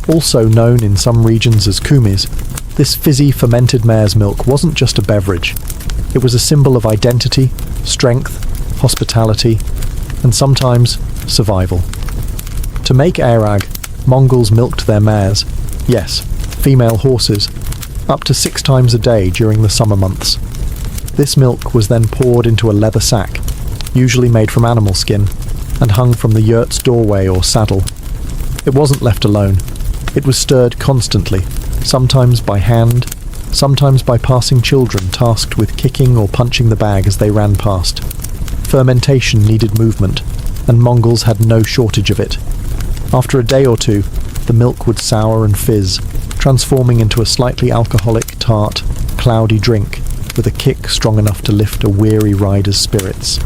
Also known in some regions as kumis, this fizzy fermented mare's milk wasn't just a beverage. It was a symbol of identity, strength, hospitality, and sometimes survival. To make airag, Mongols milked their mares, yes, female horses, up to 6 times a day during the summer months. This milk was then poured into a leather sack, usually made from animal skin, and hung from the yurt's doorway or saddle. It wasn't left alone. It was stirred constantly, sometimes by hand, sometimes by passing children tasked with kicking or punching the bag as they ran past. Fermentation needed movement, and Mongols had no shortage of it. After a day or two, the milk would sour and fizz, transforming into a slightly alcoholic, tart, cloudy drink with a kick strong enough to lift a weary rider's spirits.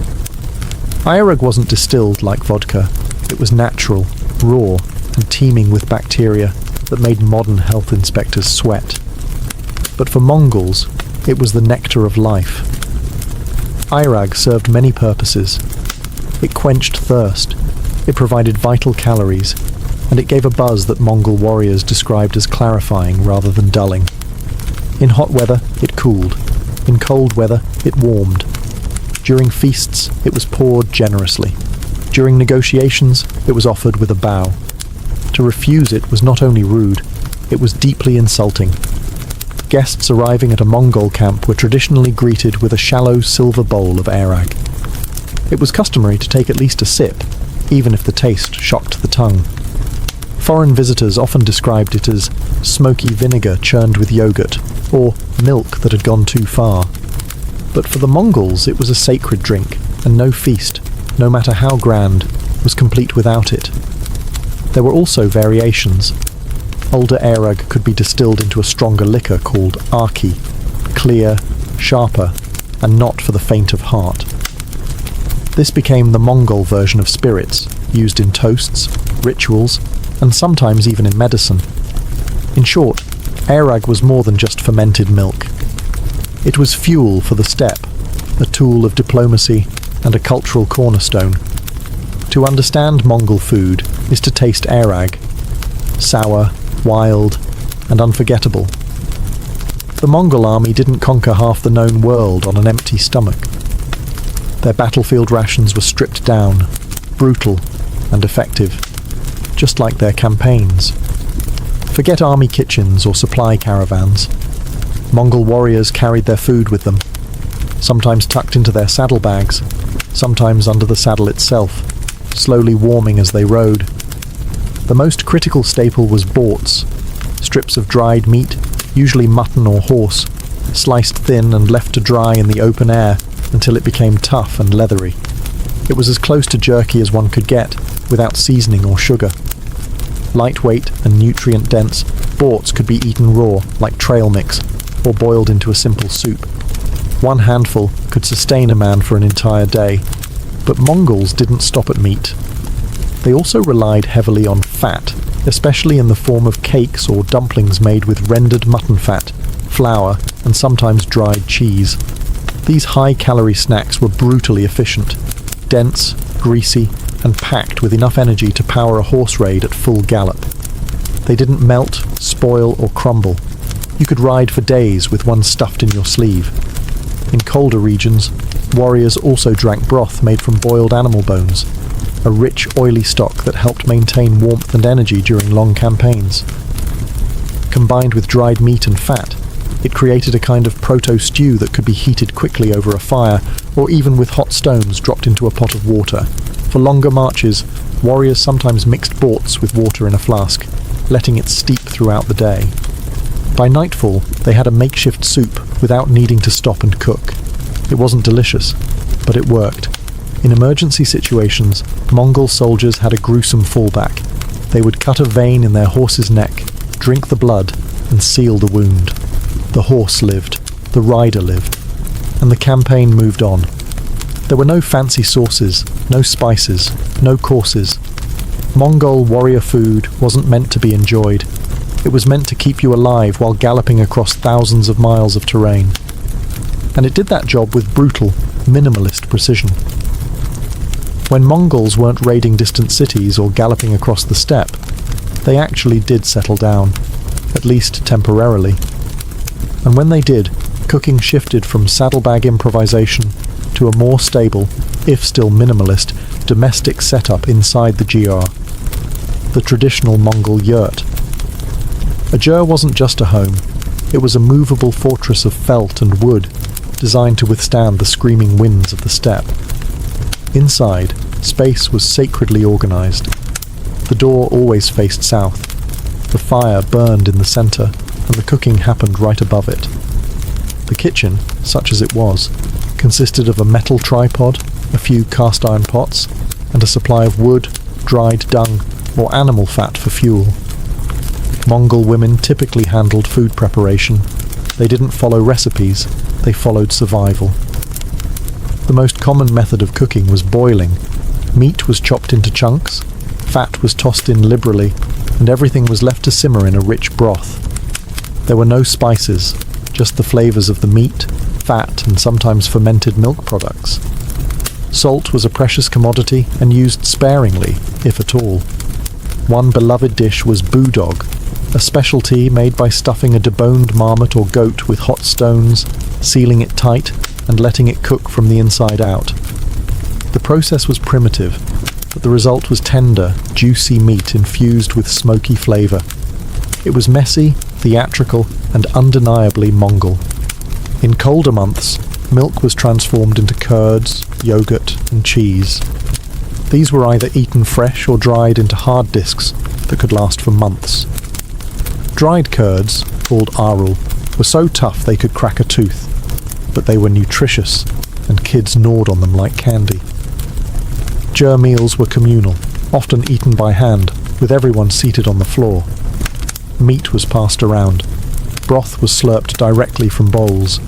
Airag wasn't distilled like vodka. It was natural, raw, and teeming with bacteria that made modern health inspectors sweat. But for Mongols, it was the nectar of life. Airag served many purposes. It quenched thirst, it provided vital calories, and it gave a buzz that Mongol warriors described as clarifying rather than dulling. In hot weather, it cooled. In cold weather, it warmed. During feasts, it was poured generously. During negotiations, it was offered with a bow. To refuse it was not only rude, it was deeply insulting. Guests arriving at a Mongol camp were traditionally greeted with a shallow silver bowl of airag. It was customary to take at least a sip, even if the taste shocked the tongue. Foreign visitors often described it as smoky vinegar churned with yogurt, or milk that had gone too far. But for the Mongols it was a sacred drink, and no feast, no matter how grand, was complete without it. There were also variations. Older airag could be distilled into a stronger liquor called arki, clear, sharper, and not for the faint of heart. This became the Mongol version of spirits, used in toasts, rituals, and sometimes even in medicine. In short, airag was more than just fermented milk. It was fuel for the steppe, a tool of diplomacy and a cultural cornerstone. To understand Mongol food is to taste airag, sour, wild, and unforgettable. The Mongol army didn't conquer half the known world on an empty stomach. Their battlefield rations were stripped down, brutal and effective, just like their campaigns. Forget army kitchens or supply caravans. Mongol warriors carried their food with them, sometimes tucked into their saddlebags, sometimes under the saddle itself, slowly warming as they rode. The most critical staple was borts, strips of dried meat, usually mutton or horse, sliced thin and left to dry in the open air until it became tough and leathery. It was as close to jerky as one could get, without seasoning or sugar. Lightweight and nutrient-dense, borts could be eaten raw, like trail mix, or boiled into a simple soup. One handful could sustain a man for an entire day. But Mongols didn't stop at meat. They also relied heavily on fat, especially in the form of cakes or dumplings made with rendered mutton fat, flour, and sometimes dried cheese. These high-calorie snacks were brutally efficient, dense, greasy, and packed with enough energy to power a horse raid at full gallop. They didn't melt, spoil, or crumble. You could ride for days with one stuffed in your sleeve. In colder regions, warriors also drank broth made from boiled animal bones, a rich, oily stock that helped maintain warmth and energy during long campaigns. Combined with dried meat and fat, it created a kind of proto-stew that could be heated quickly over a fire, or even with hot stones dropped into a pot of water. For longer marches, warriors sometimes mixed borts with water in a flask, letting it steep throughout the day. By nightfall, they had a makeshift soup without needing to stop and cook. It wasn't delicious, but it worked. In emergency situations, Mongol soldiers had a gruesome fallback. They would cut a vein in their horse's neck, drink the blood, and seal the wound. The horse lived, the rider lived, and the campaign moved on. There were no fancy sauces, no spices, no courses. Mongol warrior food wasn't meant to be enjoyed. It was meant to keep you alive while galloping across thousands of miles of terrain. And it did that job with brutal, minimalist precision. When Mongols weren't raiding distant cities or galloping across the steppe, they actually did settle down, at least temporarily. And when they did, cooking shifted from saddlebag improvisation to a more stable, if still minimalist, domestic setup inside the GR, the traditional Mongol yurt. A gyr wasn't just a home, it was a movable fortress of felt and wood, designed to withstand the screaming winds of the steppe. Inside, space was sacredly organized. The door always faced south. The fire burned in the center, and the cooking happened right above it. The kitchen, such as it was, consisted of a metal tripod, a few cast-iron pots, and a supply of wood, dried dung, or animal fat for fuel. Mongol women typically handled food preparation. They didn't follow recipes, they followed survival. The most common method of cooking was boiling. Meat was chopped into chunks, fat was tossed in liberally, and everything was left to simmer in a rich broth. There were no spices, just the flavors of the meat, fat, and sometimes fermented milk products. Salt was a precious commodity and used sparingly, if at all. One beloved dish was boudog, a specialty made by stuffing a deboned marmot or goat with hot stones, sealing it tight, and letting it cook from the inside out. The process was primitive, but the result was tender, juicy meat infused with smoky flavor. It was messy, theatrical, and undeniably Mongol. In colder months, milk was transformed into curds, yogurt, and cheese. These were either eaten fresh or dried into hard discs that could last for months. Dried curds, called arul, were so tough they could crack a tooth, but they were nutritious, and kids gnawed on them like candy. Gyr meals were communal, often eaten by hand, with everyone seated on the floor. Meat was passed around, broth was slurped directly from bowls,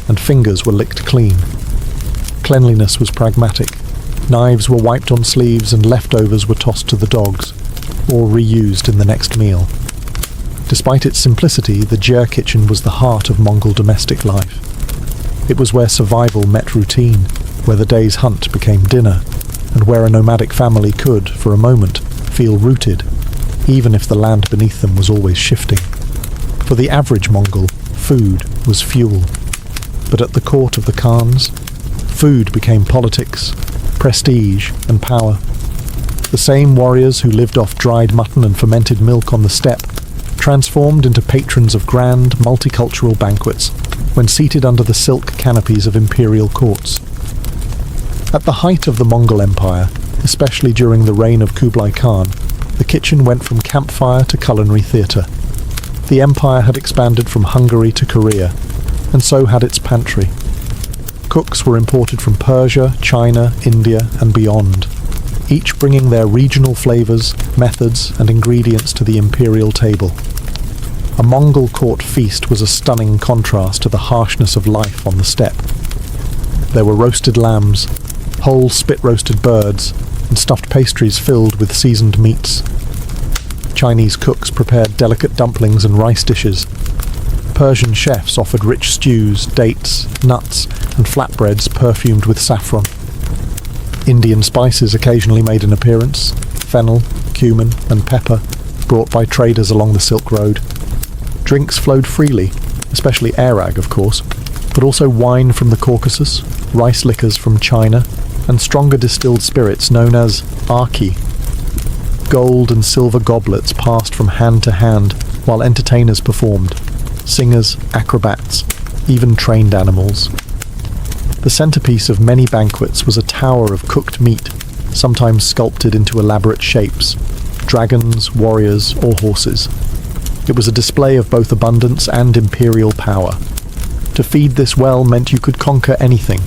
and fingers were licked clean. Cleanliness was pragmatic, Knives were wiped on sleeves and leftovers were tossed to the dogs, or reused in the next meal. Despite its simplicity, the Jia kitchen was the heart of Mongol domestic life. It was where survival met routine, where the day's hunt became dinner, and where a nomadic family could, for a moment, feel rooted, even if the land beneath them was always shifting. For the average Mongol, food was fuel. But at the court of the Khans, food became politics, prestige, and power. The same warriors who lived off dried mutton and fermented milk on the steppe transformed into patrons of grand, multicultural banquets when seated under the silk canopies of imperial courts. At the height of the Mongol Empire, especially during the reign of Kublai Khan, the kitchen went from campfire to culinary theatre. The empire had expanded from Hungary to Korea, and so had its pantry. Cooks were imported from Persia, China, India, and beyond, each bringing their regional flavours, methods, and ingredients to the imperial table. A Mongol court feast was a stunning contrast to the harshness of life on the steppe. There were roasted lambs, whole spit-roasted birds, and stuffed pastries filled with seasoned meats. Chinese cooks prepared delicate dumplings and rice dishes. Persian chefs offered rich stews, dates, nuts, and flatbreads perfumed with saffron. Indian spices occasionally made an appearance: fennel, cumin, and pepper, brought by traders along the Silk Road. Drinks flowed freely, especially arag, of course, but also wine from the Caucasus, rice liquors from China, and stronger distilled spirits known as arki. Gold and silver goblets passed from hand to hand while entertainers performed: singers, acrobats, even trained animals. The centerpiece of many banquets was a tower of cooked meat, sometimes sculpted into elaborate shapes: dragons, warriors, or horses. It was a display of both abundance and imperial power. To feed this well meant you could conquer anything.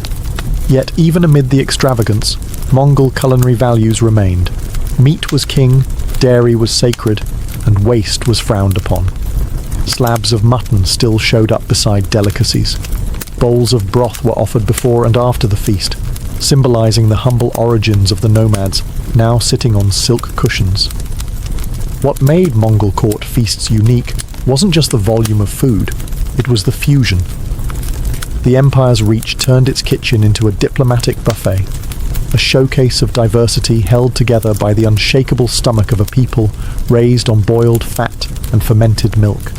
Yet even amid the extravagance, Mongol culinary values remained. Meat was king, dairy was sacred, and waste was frowned upon. Slabs of mutton still showed up beside delicacies. Bowls of broth were offered before and after the feast, symbolizing the humble origins of the nomads, now sitting on silk cushions. What made Mongol court feasts unique wasn't just the volume of food, it was the fusion. The empire's reach turned its kitchen into a diplomatic buffet, a showcase of diversity held together by the unshakable stomach of a people raised on boiled fat and fermented milk.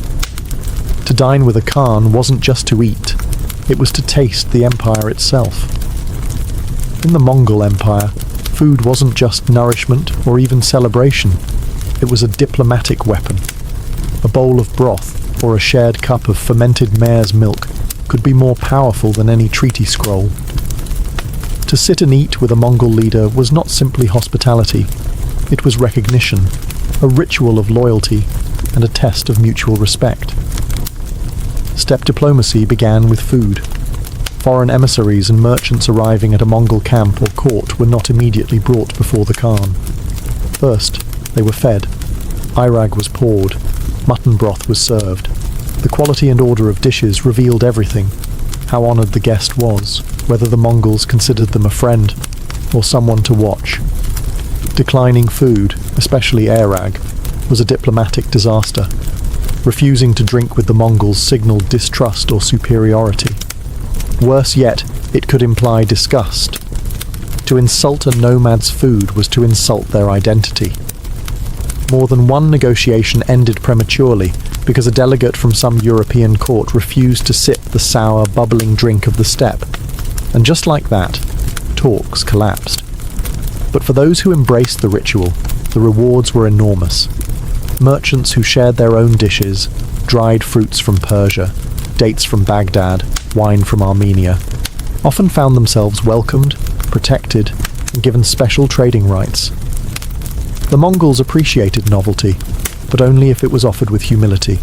To dine with a Khan wasn't just to eat, it was to taste the empire itself. In the Mongol Empire, food wasn't just nourishment or even celebration, it was a diplomatic weapon. A bowl of broth or a shared cup of fermented mare's milk could be more powerful than any treaty scroll. To sit and eat with a Mongol leader was not simply hospitality, it was recognition, a ritual of loyalty, and a test of mutual respect. Steppe diplomacy began with food. Foreign emissaries and merchants arriving at a Mongol camp or court were not immediately brought before the Khan. First, they were fed. Irag was poured. Mutton broth was served. The quality and order of dishes revealed everything: how honoured the guest was, whether the Mongols considered them a friend or someone to watch. Declining food, especially arag, was a diplomatic disaster. Refusing to drink with the Mongols signalled distrust or superiority. Worse yet, it could imply disgust. To insult a nomad's food was to insult their identity. More than one negotiation ended prematurely because a delegate from some European court refused to sip the sour, bubbling drink of the steppe. And just like that, talks collapsed. But for those who embraced the ritual, the rewards were enormous. Merchants who shared their own dishes, dried fruits from Persia, dates from Baghdad, wine from Armenia, often found themselves welcomed, protected, and given special trading rights. The Mongols appreciated novelty, but only if it was offered with humility.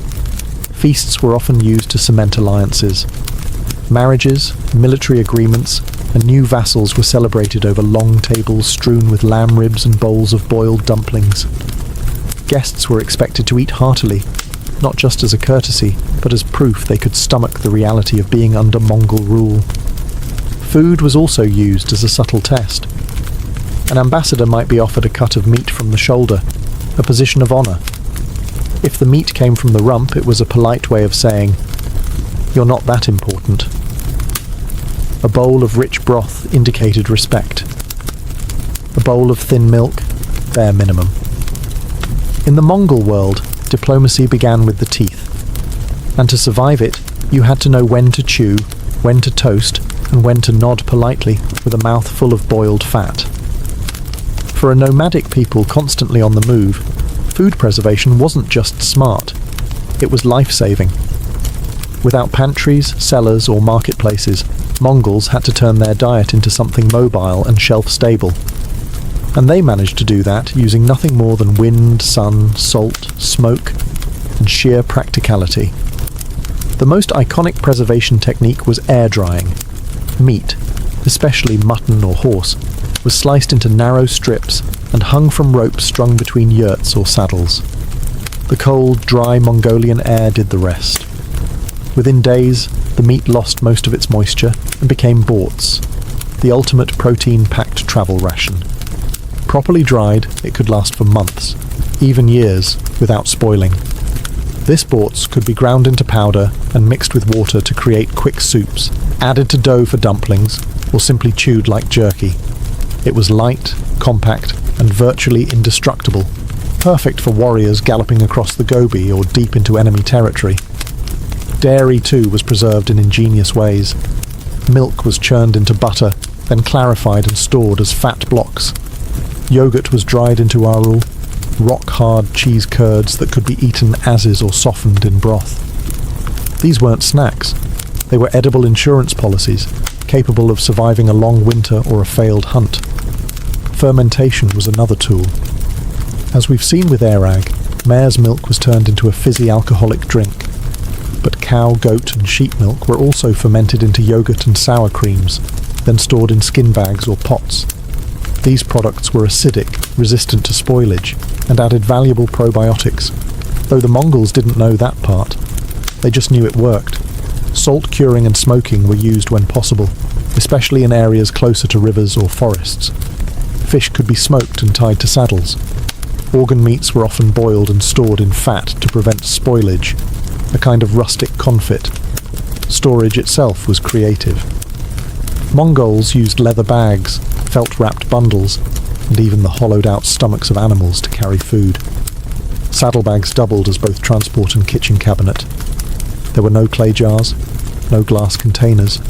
Feasts were often used to cement alliances. Marriages, military agreements, and new vassals were celebrated over long tables strewn with lamb ribs and bowls of boiled dumplings. Guests were expected to eat heartily, not just as a courtesy, but as proof they could stomach the reality of being under Mongol rule. Food was also used as a subtle test. An ambassador might be offered a cut of meat from the shoulder, a position of honor. If the meat came from the rump, it was a polite way of saying, "You're not that important." A bowl of rich broth indicated respect. A bowl of thin milk, bare minimum. In the Mongol world, diplomacy began with the teeth. And to survive it, you had to know when to chew, when to toast, and when to nod politely with a mouth full of boiled fat. For a nomadic people constantly on the move, food preservation wasn't just smart, it was life-saving. Without pantries, cellars, or marketplaces, Mongols had to turn their diet into something mobile and shelf-stable. And they managed to do that using nothing more than wind, sun, salt, smoke, and sheer practicality. The most iconic preservation technique was air drying. Meat, especially mutton or horse, was sliced into narrow strips and hung from ropes strung between yurts or saddles. The cold, dry Mongolian air did the rest. Within days, the meat lost most of its moisture and became borts, the ultimate protein-packed travel ration. Properly dried, it could last for months, even years, without spoiling. This borts could be ground into powder and mixed with water to create quick soups, added to dough for dumplings, or simply chewed like jerky. It was light, compact, and virtually indestructible, perfect for warriors galloping across the Gobi or deep into enemy territory. Dairy, too, was preserved in ingenious ways. Milk was churned into butter, then clarified and stored as fat blocks. Yogurt was dried into arul, rock-hard cheese curds that could be eaten as is or softened in broth. These weren't snacks. They were edible insurance policies, capable of surviving a long winter or a failed hunt. Fermentation was another tool. As we've seen with Airag, mare's milk was turned into a fizzy alcoholic drink. But cow, goat and sheep milk were also fermented into yogurt and sour creams, then stored in skin bags or pots. These products were acidic, resistant to spoilage, and added valuable probiotics, though the Mongols didn't know that part. They just knew it worked. Salt curing and smoking were used when possible, especially in areas closer to rivers or forests. Fish could be smoked and tied to saddles. Organ meats were often boiled and stored in fat to prevent spoilage, a kind of rustic confit. Storage itself was creative. Mongols used leather bags, felt-wrapped bundles, and even the hollowed-out stomachs of animals to carry food. Saddlebags doubled as both transport and kitchen cabinet. There were no clay jars, no glass containers,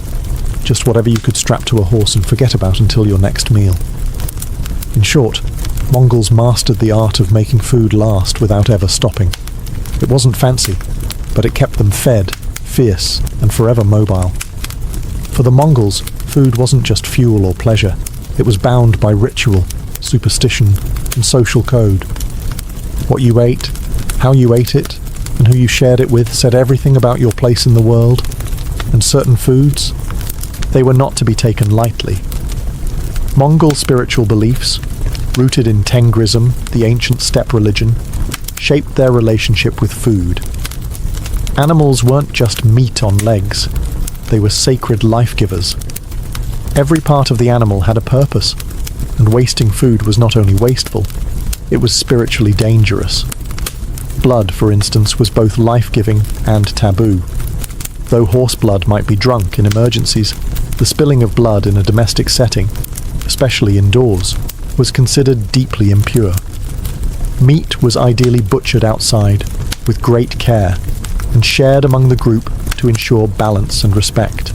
just whatever you could strap to a horse and forget about until your next meal. In short, Mongols mastered the art of making food last without ever stopping. It wasn't fancy, but it kept them fed, fierce, and forever mobile. For the Mongols, food wasn't just fuel or pleasure. It was bound by ritual, superstition, and social code. What you ate, how you ate it, and who you shared it with said everything about your place in the world. And certain foods, they were not to be taken lightly. Mongol spiritual beliefs, rooted in Tengrism, the ancient steppe religion, shaped their relationship with food. Animals weren't just meat on legs, they were sacred life-givers. Every part of the animal had a purpose, and wasting food was not only wasteful, it was spiritually dangerous. Blood, for instance, was both life-giving and taboo. Though horse blood might be drunk in emergencies, the spilling of blood in a domestic setting, especially indoors, was considered deeply impure. Meat was ideally butchered outside, with great care, and shared among the group to ensure balance and respect.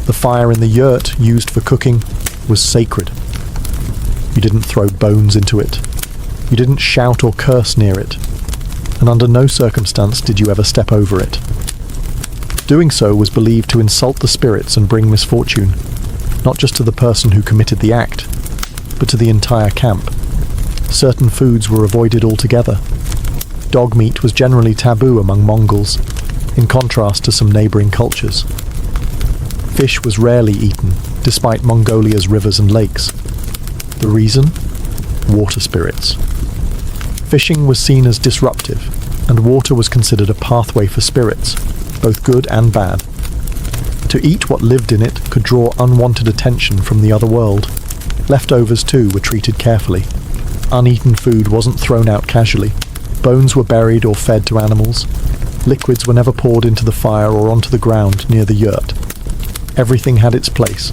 The fire in the yurt used for cooking was sacred. You didn't throw bones into it. You didn't shout or curse near it. And under no circumstance did you ever step over it. Doing so was believed to insult the spirits and bring misfortune, not just to the person who committed the act, but to the entire camp. Certain foods were avoided altogether. Dog meat was generally taboo among Mongols, in contrast to some neighbouring cultures. Fish was rarely eaten, despite Mongolia's rivers and lakes. The reason? Water spirits. Fishing was seen as disruptive, and water was considered a pathway for spirits, both good and bad. To eat what lived in it could draw unwanted attention from the other world. Leftovers too were treated carefully. Uneaten food wasn't thrown out casually. Bones were buried or fed to animals. Liquids were never poured into the fire or onto the ground near the yurt. Everything had its place,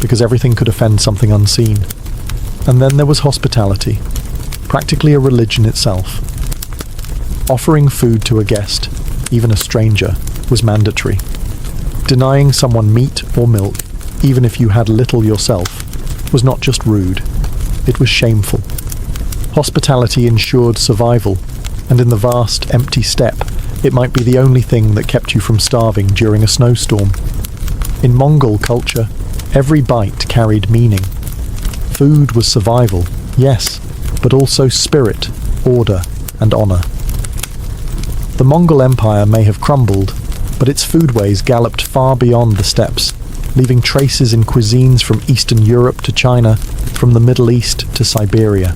because everything could offend something unseen. And then there was hospitality, practically a religion itself. Offering food to a guest, even a stranger, was mandatory. Denying someone meat or milk, even if you had little yourself, was not just rude, it was shameful. Hospitality ensured survival, and in the vast, empty steppe, it might be the only thing that kept you from starving during a snowstorm. In Mongol culture, every bite carried meaning. Food was survival, yes, but also spirit, order, and honor. The Mongol Empire may have crumbled, but its foodways galloped far beyond the steppes, leaving traces in cuisines from Eastern Europe to China, from the Middle East to Siberia.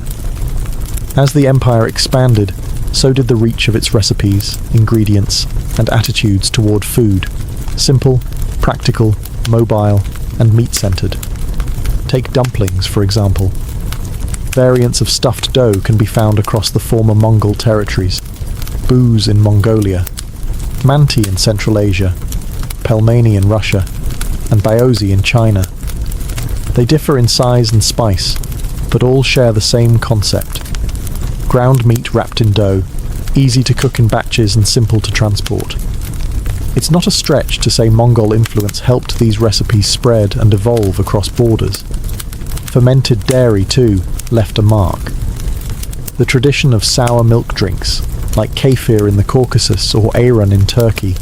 As the empire expanded, so did the reach of its recipes, ingredients, and attitudes toward food. Simple, practical, mobile, and meat-centered. Take dumplings, for example. Variants of stuffed dough can be found across the former Mongol territories. Booz in Mongolia, manti in Central Asia, pelmeni in Russia, and byaozi in China. They differ in size and spice, but all share the same concept. Ground meat wrapped in dough, easy to cook in batches and simple to transport. It's not a stretch to say Mongol influence helped these recipes spread and evolve across borders. Fermented dairy, too, left a mark. The tradition of sour milk drinks, like kefir in the Caucasus or ayran in Turkey,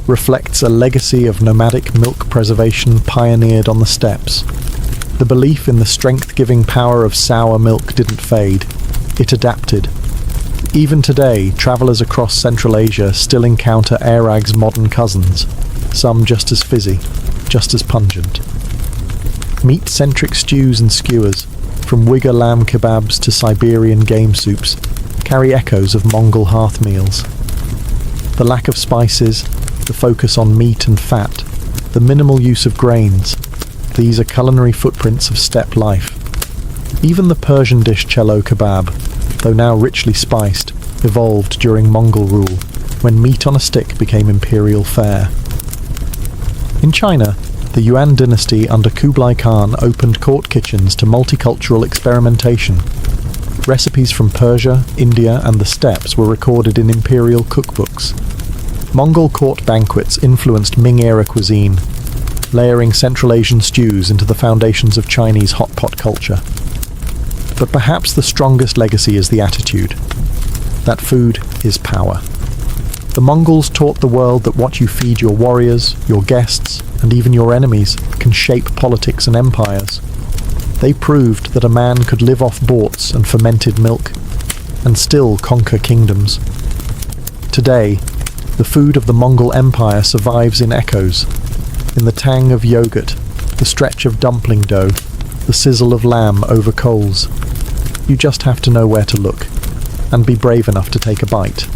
reflects a legacy of nomadic milk preservation pioneered on the steppes. The belief in the strength-giving power of sour milk didn't fade. It adapted. Even today, travellers across Central Asia still encounter airag's modern cousins, some just as fizzy, just as pungent. Meat-centric stews and skewers, from Uyghur lamb kebabs to Siberian game soups, carry echoes of Mongol hearth meals. The lack of spices, the focus on meat and fat, the minimal use of grains, these are culinary footprints of steppe life. Even the Persian dish cello kebab, though now richly spiced, evolved during Mongol rule, when meat on a stick became imperial fare. In China, the Yuan dynasty under Kublai Khan opened court kitchens to multicultural experimentation. Recipes from Persia, India, and the steppes were recorded in imperial cookbooks. Mongol court banquets influenced Ming-era cuisine, layering Central Asian stews into the foundations of Chinese hot pot culture. But perhaps the strongest legacy is the attitude. That food is power. The Mongols taught the world that what you feed your warriors, your guests, and even your enemies can shape politics and empires. They proved that a man could live off borts and fermented milk, and still conquer kingdoms. Today, the food of the Mongol Empire survives in echoes, in the tang of yogurt, the stretch of dumpling dough, the sizzle of lamb over coals. You just have to know where to look, and be brave enough to take a bite.